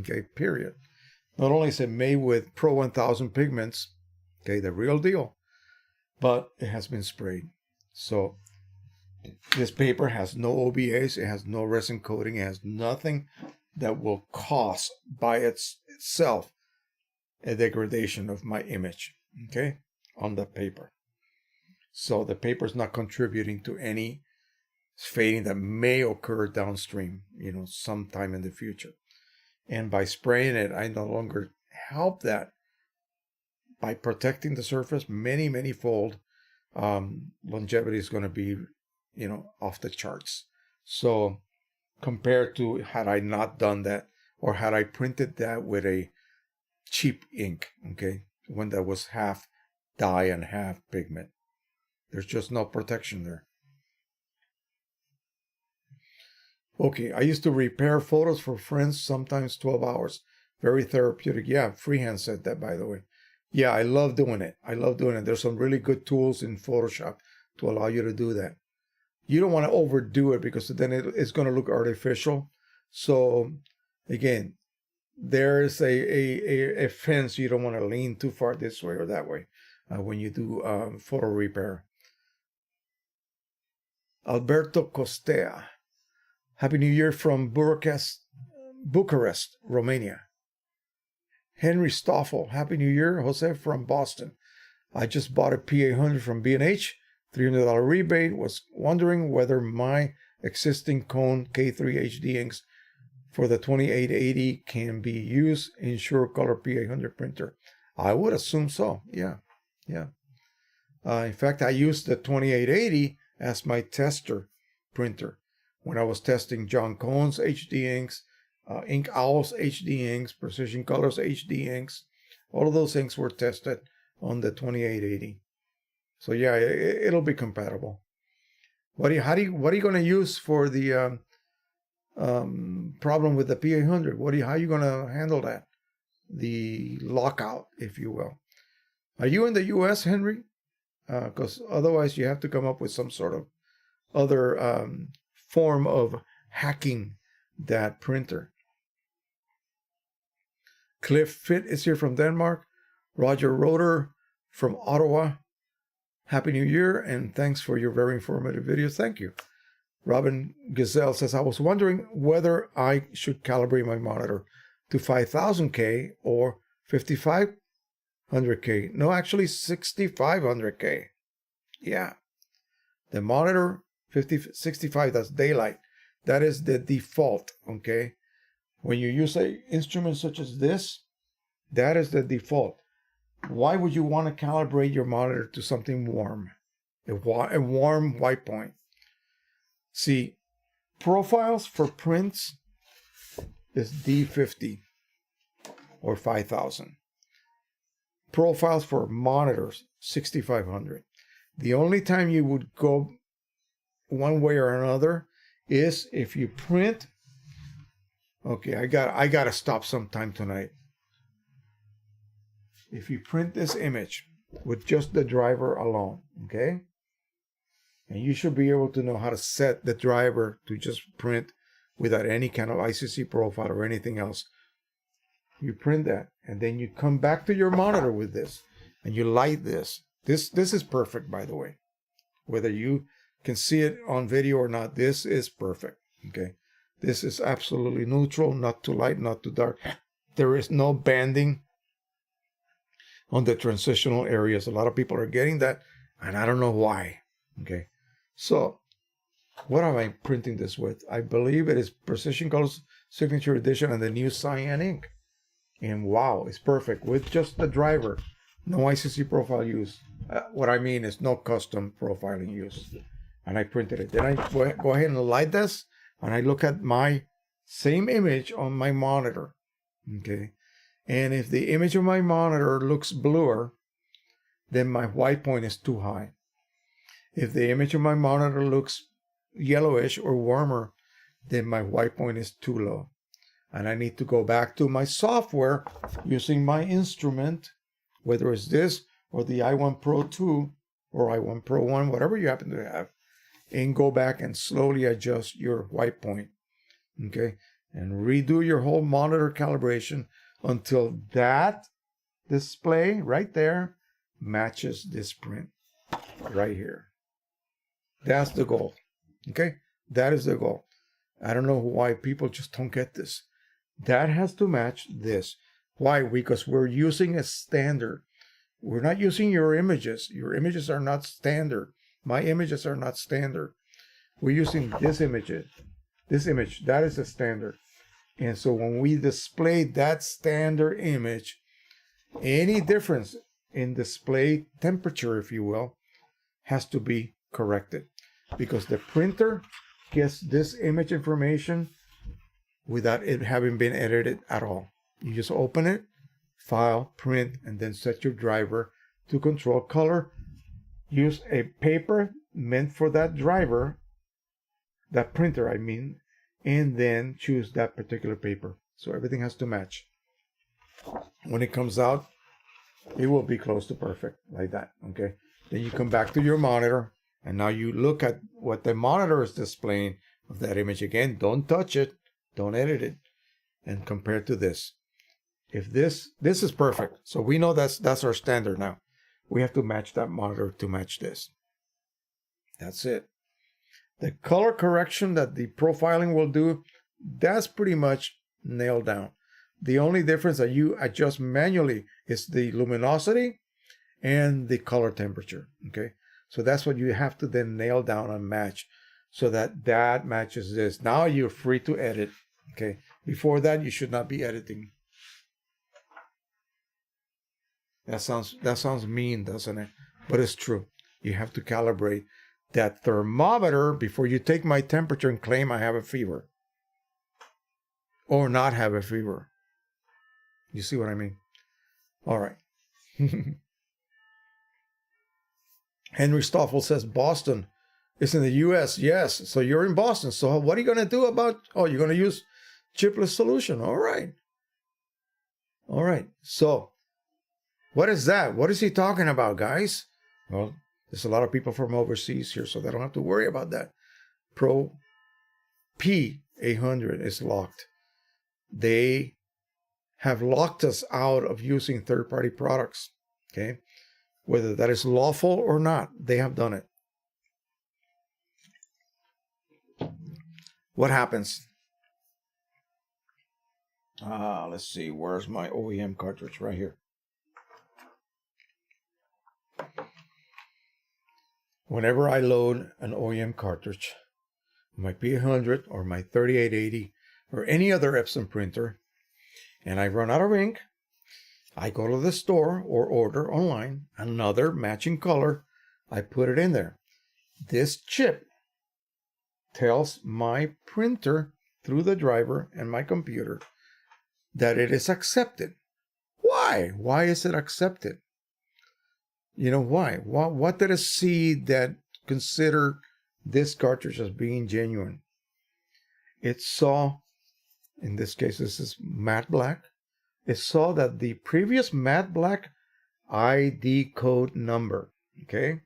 S1: Okay, period. Not only is it made with Pro-1000 pigments, okay, the real deal, but it has been sprayed. So this paper has no OBAs, it has no resin coating, it has nothing that will cause by itself a degradation of my image, okay, on the paper. So the paper is not contributing to any fading that may occur downstream, sometime in the future. And by spraying it, I no longer help that by protecting the surface many fold. Longevity is going to be, off the charts. So compared to had I not done that, or had I printed that with a cheap ink, okay, one that was half dye and half pigment, there's just no protection there. Okay, I used to repair photos for friends, sometimes 12 hours. Very therapeutic. Yeah, Freehand said that, by the way. Yeah, I love doing it. There's some really good tools in Photoshop to allow you to do that. You don't want to overdo it because then it's going to look artificial. So, again, there's a fence. You don't want to lean too far this way or that way when you do photo repair. Alberto Costea. Happy New Year from Bucharest, Romania. Henry Stoffel. Happy New Year. Jose from Boston. I just bought a P800 from B&H. $300 rebate. Was wondering whether my existing Cone K3 HD inks for the 2880 can be used in SureColor P800 printer. I would assume so. Yeah. In fact, I used the 2880 as my tester printer when I was testing John Cohn's HD inks, Ink Owl's HD inks, Precisioncolors HD inks. All of those inks were tested on the 2880. So yeah, it'll be compatible. What are you going to use for the problem with the P800? How are you going to handle that? The lockout, if you will. Are you in the U.S., Henry? Because otherwise you have to come up with some sort of other form of hacking that printer. Cliff Fit is here from Denmark. Roger Roeder from Ottawa. Happy New Year and thanks for your very informative videos. Thank you. Robin Gazelle says, I was wondering whether I should calibrate my monitor to 5000K or 5500K. No, actually 6500K. Yeah. The monitor 65, that's daylight. That is the default, okay? When you use an instrument such as this, that is the default. Why would you want to calibrate your monitor to something warm? A warm white point. See, profiles for prints is D50 or 5000. Profiles for monitors, 6500. The only time you would go one way or another is if you print. Okay, I got to stop sometime tonight. If you print this image with just the driver alone, okay? And you should be able to know how to set the driver to just print without any kind of ICC profile or anything else. You print that, and then you come back to your monitor with this, and you light this. This is perfect, by the way. Whether you can see it on video or not, this is perfect, okay? This is absolutely neutral, not too light, not too dark. There is no banding on the transitional areas. A lot of people are getting that, and I don't know why, okay? So What am I printing this with? I believe it is Precisioncolors Signature Edition and the new cyan ink. And wow, it's perfect with just the driver. No ICC profile use. What I mean is no custom profiling use. And I printed it. Then I go ahead and light this, and I look at my same image on my monitor. Okay. And if the image of my monitor looks bluer, then my white point is too high. If the image of my monitor looks yellowish or warmer, then my white point is too low. And I need to go back to my software using my instrument, whether it's this or the i1 Pro 2 or i1 Pro 1, whatever you happen to have, and go back and slowly adjust your white point. Okay? And redo your whole monitor calibration until that display right there matches this print right here. That's the goal. Okay? That is the goal. I don't know why people just don't get this. That has to match this. Why? Because we're using a standard. We're not using your images. Your images are not standard. My images are not standard. We're using this image. This image, that is the standard. And so when we display that standard image, any difference in display temperature, if you will, has to be corrected. Because the printer gets this image information without it having been edited at all. You just open it, file, print, and then set your driver to control color. Use a paper meant for that driver, that printer I mean, and then choose that particular paper. So everything has to match. When it comes out, it will be close to perfect, like that, okay? Then you come back to your monitor, and now you look at what the monitor is displaying of that image again. Don't touch it. Don't edit it, and compare to this. If this is perfect, so we know that's our standard now. We have to match that monitor to match this. That's it. The color correction that the profiling will do, that's pretty much nailed down. The only difference that you adjust manually is the luminosity and the color temperature. Okay, so that's what you have to then nail down and match, so that matches this. Now you're free to edit. Okay, before that you should not be editing. That sounds mean, doesn't it? But it's true. You have to calibrate that thermometer before you take my temperature and claim I have a fever or not have a fever. You see what I mean? All right. Henry Stoffel says Boston is in the U.S. Yes, so you're in Boston. So what are you going to do about? Oh, you're going to use chipless solution. All right. All right. So what is that? What is he talking about, guys? Well, there's a lot of people from overseas here, so they don't have to worry about that. Pro P800 is locked. They have locked us out of using third-party products. Okay? Whether that is lawful or not, they have done it. What happens? Let's see. Where's my OEM cartridge? Right here. Whenever I load an OEM cartridge, my P800 or my 3880 or any other EPSON printer, and I run out of ink, I go to the store or order online another matching color. I put it in there. This chip tells my printer through the driver and my computer that it is accepted. Why? Why is it accepted? You know why? What did it see that consider this cartridge as being genuine? It saw, in this case, this is matte black. It saw that the previous matte black ID code number, okay?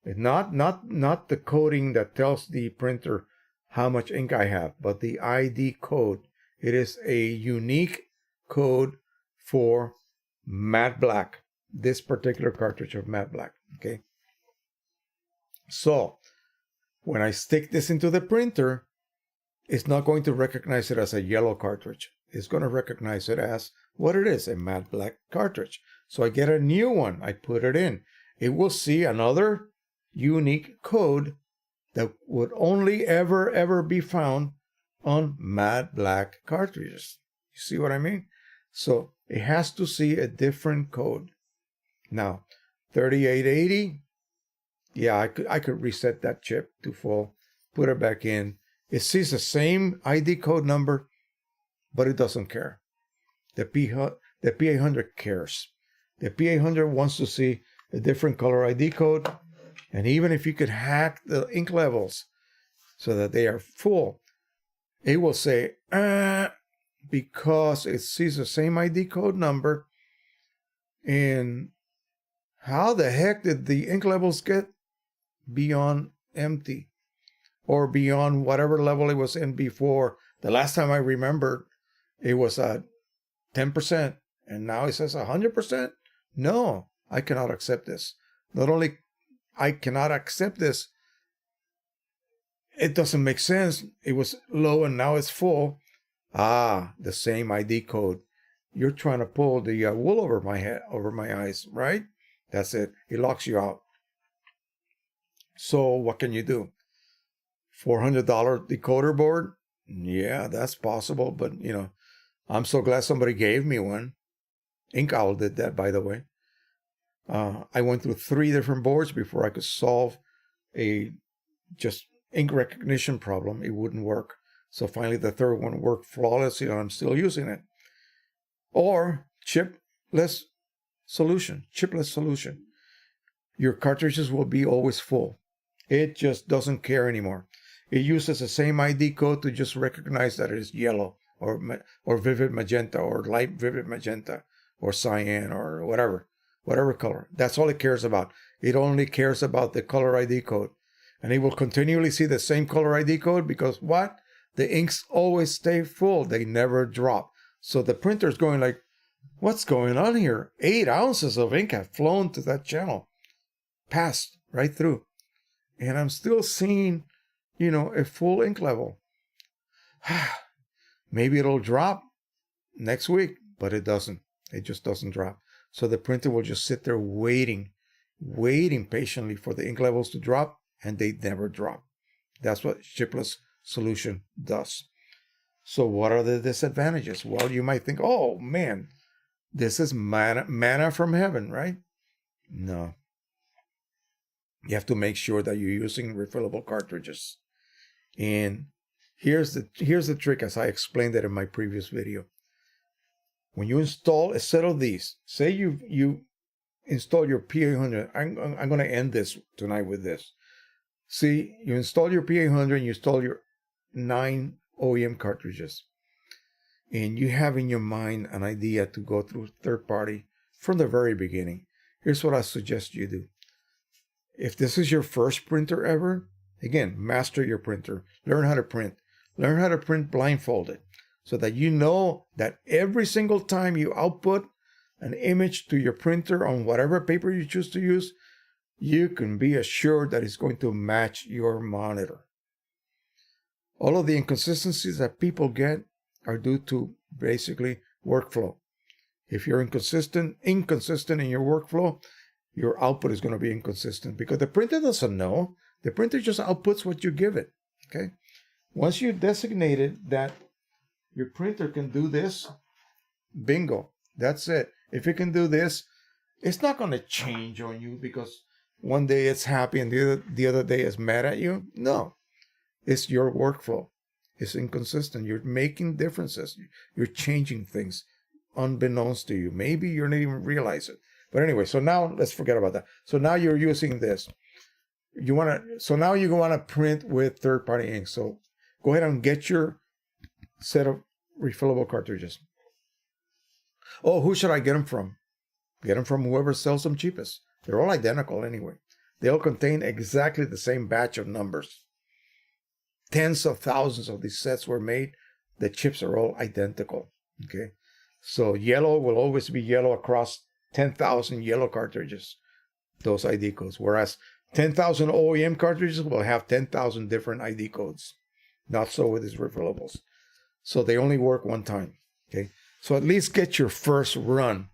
S1: Not the coding that tells the printer how much ink I have, but the ID code. It is a unique code for matte black, this particular cartridge of matte black, okay? So when I stick this into the printer, it's not going to recognize it as a yellow cartridge. It's going to recognize it as what it is, a matte black cartridge. So I get a new one. I put it in. It will see another unique code that would only ever be found on matte black cartridges. You see what I mean? So it has to see a different code. Now, 3880, yeah, I could reset that chip to full, put it back in. It sees the same ID code number, but it doesn't care. The P800 cares. The P800 wants to see a different color ID code, and even if you could hack the ink levels so that they are full, it will say, because it sees the same ID code number. And how the heck did the ink levels get beyond empty or beyond whatever level it was in before? The last time I remembered, it was at 10%, and now it says 100%. No, I cannot accept this. Not only I cannot accept this, it doesn't make sense. It was low and now it's full. Ah, the same ID code. You're trying to pull the wool over my head, over my eyes, right? That's it. It locks you out. So what can you do? $400 decoder board? Yeah, that's possible. But, I'm so glad somebody gave me one. Ink Owl did that, by the way. I went through 3 different boards before I could solve a just ink recognition problem. It wouldn't work. So finally, the third one worked flawlessly, and I'm still using it. Or chipless solution. Your cartridges will be always full. It just doesn't care anymore. It uses the same ID code to just recognize that it is yellow or vivid magenta or light vivid magenta or cyan or whatever color. That's all it cares about. It only cares about the color ID code. And it will continually see the same color ID code because what? The inks always stay full. They never drop. So the printer's going like, what's going on here? 8 ounces of ink have flown to that channel. Passed right through. And I'm still seeing, a full ink level. Maybe it'll drop next week, but it doesn't. It just doesn't drop. So the printer will just sit there waiting patiently for the ink levels to drop, and they never drop. That's what chipless solution does. So what are the disadvantages? Well, you might think, oh man, this is manna from heaven, right? No. You have to make sure that you're using refillable cartridges. And here's the trick, as I explained it in my previous video. When you install a set of these, say you install your P800. I'm going to end this tonight with this. See, you install your P800 and you install your 9 OEM cartridges. And you have in your mind an idea to go through third party from the very beginning. Here's what I suggest you do. If this is your first printer ever, again, master your printer. Learn how to print. Learn how to print blindfolded so that you know that every single time you output an image to your printer on whatever paper you choose to use, you can be assured that it's going to match your monitor. All of the inconsistencies that people get are due to basically workflow. If you're inconsistent in your workflow, your output is going to be inconsistent because the printer doesn't know. The printer just outputs what you give it. Okay. Once you designated that your printer can do this, bingo, that's it. If it can do this, it's not going to change on you because one day it's happy and the other day it's mad at you. No, it's your workflow. It's inconsistent. You're making differences. You're changing things unbeknownst to you. Maybe you don't even realize it. But anyway, so now let's forget about that. So now you're using this. Now you want to print with third-party ink. So go ahead and get your set of refillable cartridges. Oh, who should I get them from? Get them from whoever sells them cheapest. They're all identical anyway. They all contain exactly the same batch of numbers. Tens of thousands of these sets were made. The chips are all identical. Okay, so yellow will always be yellow across 10,000 yellow cartridges, those ID codes. Whereas 10,000 OEM cartridges will have 10,000 different ID codes. Not so with these refillables. So they only work one time. Okay, so at least get your first run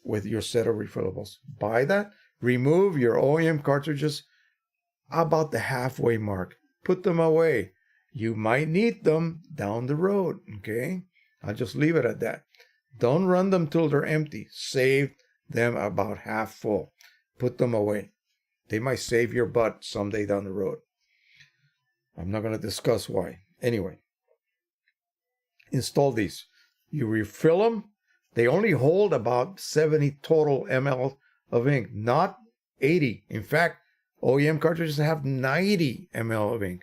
S1: with your set of refillables. Buy that. Remove your OEM cartridges about the halfway mark. Put them away. You might need them down the road, okay? I'll just leave it at that. Don't run them till they're empty. Save them about half full. Put them away. They might save your butt someday down the road. I'm not going to discuss why. Anyway, install these. You refill them. They only hold about 70 total ml of ink, not 80. In fact, OEM cartridges have 90 ml of ink.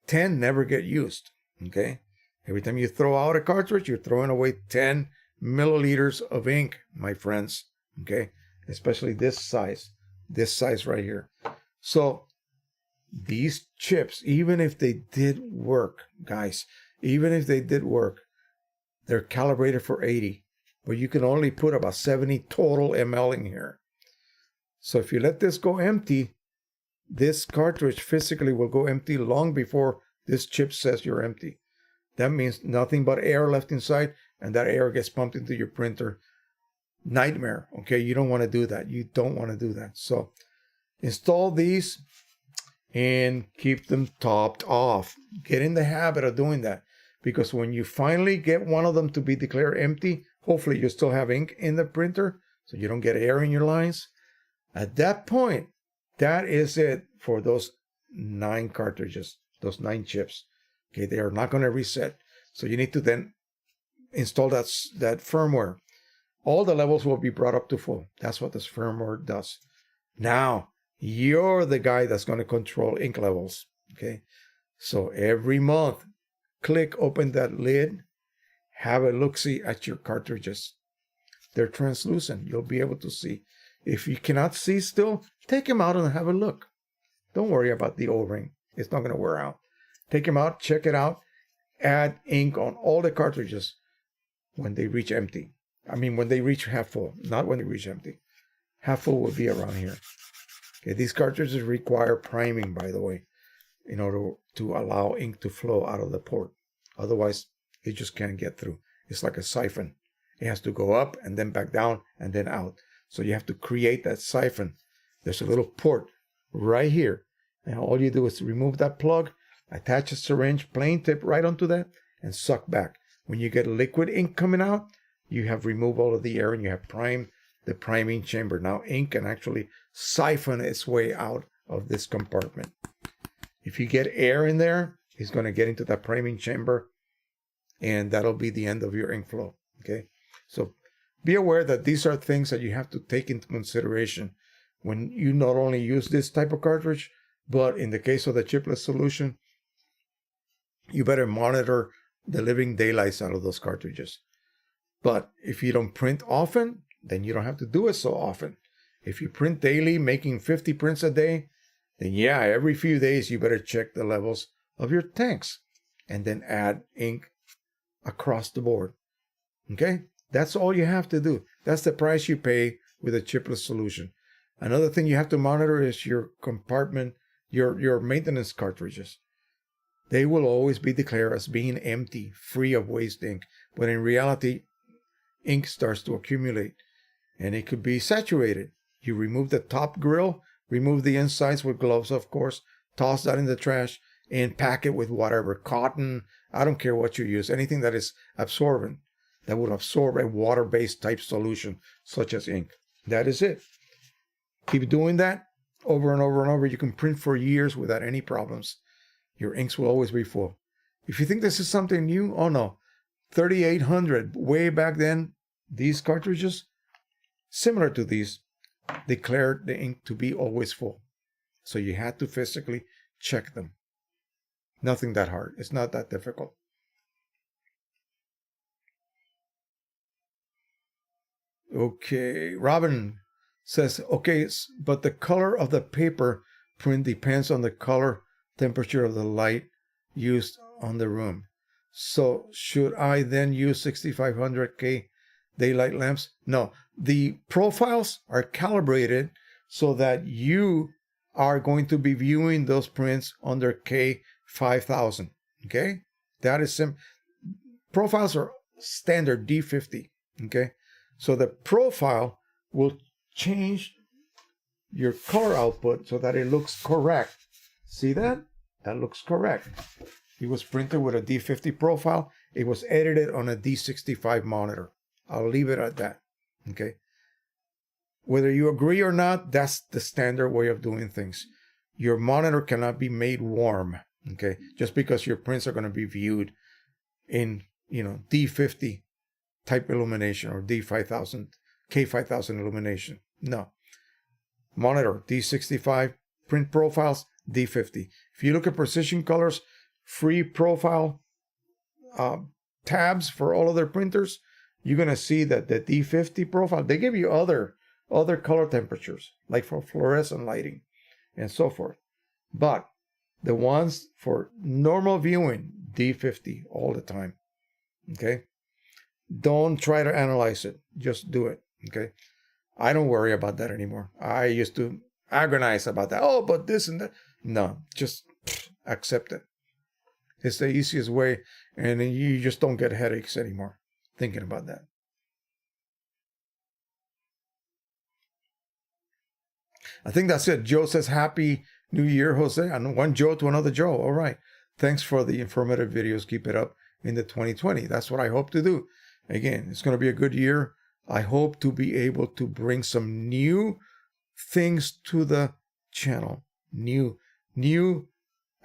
S1: 10 never get used, okay? Every time you throw out a cartridge, you're throwing away 10 milliliters of ink, my friends, okay? Especially this size right here. So these chips, even if they did work, guys, even if they did work, they're calibrated for 80, but you can only put about 70 total ml in here. So if you let this go empty, this cartridge physically will go empty long before this chip says you're empty. That means nothing but air left inside, and that air gets pumped into your printer. Nightmare, okay? You don't want to do that. You don't want to do that. So install these and keep them topped off. Get in the habit of doing that, because when you finally get one of them to be declared empty, hopefully you still have ink in the printer so you don't get air in your lines. At that point, that is it for those 9 cartridges, those 9 chips. Okay, they are not going to reset. So you need to then install that firmware. All the levels will be brought up to full. That's what this firmware does. Now, you're the guy that's going to control ink levels. Okay, so every month, open that lid, have a look-see at your cartridges. They're translucent. You'll be able to see. If you cannot see still, take them out and have a look. Don't worry about the O-ring. It's not going to wear out. Take them out, check it out. Add ink on all the cartridges when they reach empty. I mean, when they reach half full, not when they reach empty. Half full will be around here. Okay, these cartridges require priming, by the way, in order to allow ink to flow out of the port. Otherwise, it just can't get through. It's like a siphon. It has to go up and then back down and then out. So you have to create that siphon. There's a little port right here. And all you do is remove that plug, attach a syringe, plain tip right onto that, and suck back. When you get liquid ink coming out, you have removed all of the air and you have primed the priming chamber. Now ink can actually siphon its way out of this compartment. If you get air in there, it's going to get into that priming chamber, and that'll be the end of your ink flow. Okay, so be aware that these are things that you have to take into consideration when you not only use this type of cartridge, but in the case of the chipless solution, you better monitor the living daylights out of those cartridges. But if you don't print often, then you don't have to do it so often. If you print daily, making 50 prints a day, then yeah, every few days you better check the levels of your tanks and then add ink across the board. Okay? That's all you have to do. That's the price you pay with a chipless solution. Another thing you have to monitor is your compartment, your maintenance cartridges. They will always be declared as being empty, free of waste ink. But in reality, ink starts to accumulate and it could be saturated. You remove the top grill, remove the insides with gloves, of course, toss that in the trash and pack it with whatever, cotton, I don't care what you use, anything that is absorbent, that would absorb a water-based type solution, such as ink. That is it. Keep doing that over and over and over. You can print for years without any problems. Your inks will always be full. If you think this is something new, oh no. 3800, way back then, these cartridges, similar to these, declared the ink to be always full. So you had to physically check them. Nothing that hard. It's not that difficult. Okay, Robin says, okay, but the color of the paper print depends on the color temperature of the light used on the room. So should I then use 6500K daylight lamps? No, the profiles are calibrated so that you are going to be viewing those prints under K5000. Okay, that is profiles are standard D50. Okay, so the profile will change your color output so that it looks correct See that? That looks correct. It was printed with a D50 profile. It was edited on a D65 monitor. I'll leave it at that. Okay. Whether you agree or not, that's the standard way of doing things. Your monitor cannot be made warm. Okay. Just because your prints are going to be viewed in, D50 type illumination or D5000, K5000 illumination. No. Monitor, D65, print profiles, D50. If you look at Precisioncolors, free profile tabs for all of their printers, you're going to see that the D50 profile, they give you other color temperatures, like for fluorescent lighting and so forth. But the ones for normal viewing, D50 all the time. Okay? Don't try to analyze it. Just do it. Okay? I don't worry about that anymore. I used to agonize about that. Oh, but this and that. No, just accept it. It's the easiest way, and you just don't get headaches anymore thinking about that. I think that's it. Joe says, Happy New Year, Jose. And one Joe to another Joe. All right. Thanks for the informative videos. Keep it up into 2020. That's what I hope to do. Again, it's going to be a good year. I hope to be able to bring some new things to the channel. New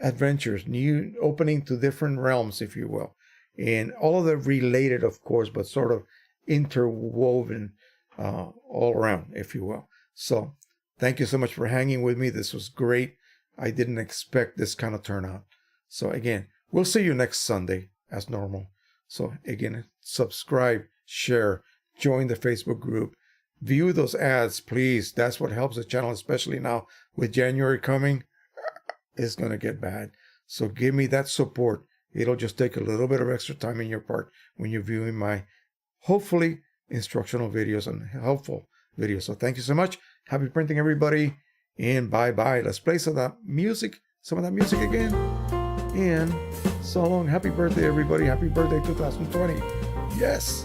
S1: adventures, new opening to different realms, if you will. And all of them related, of course, but sort of interwoven all around, if you will. So thank you so much for hanging with me. This was great. I didn't expect this kind of turnout. So again, we'll see you next Sunday as normal. So again, subscribe, share, join the Facebook group, view those ads, please. That's what helps the channel, especially now with January coming. It's going to get bad. So give me that support. It'll just take a little bit of extra time in your part when you're viewing my, hopefully, instructional videos and helpful videos. So thank you so much. Happy printing, everybody. And bye-bye. Let's play some of that music again. And so long. Happy birthday, everybody. Happy birthday, 2020. Yes.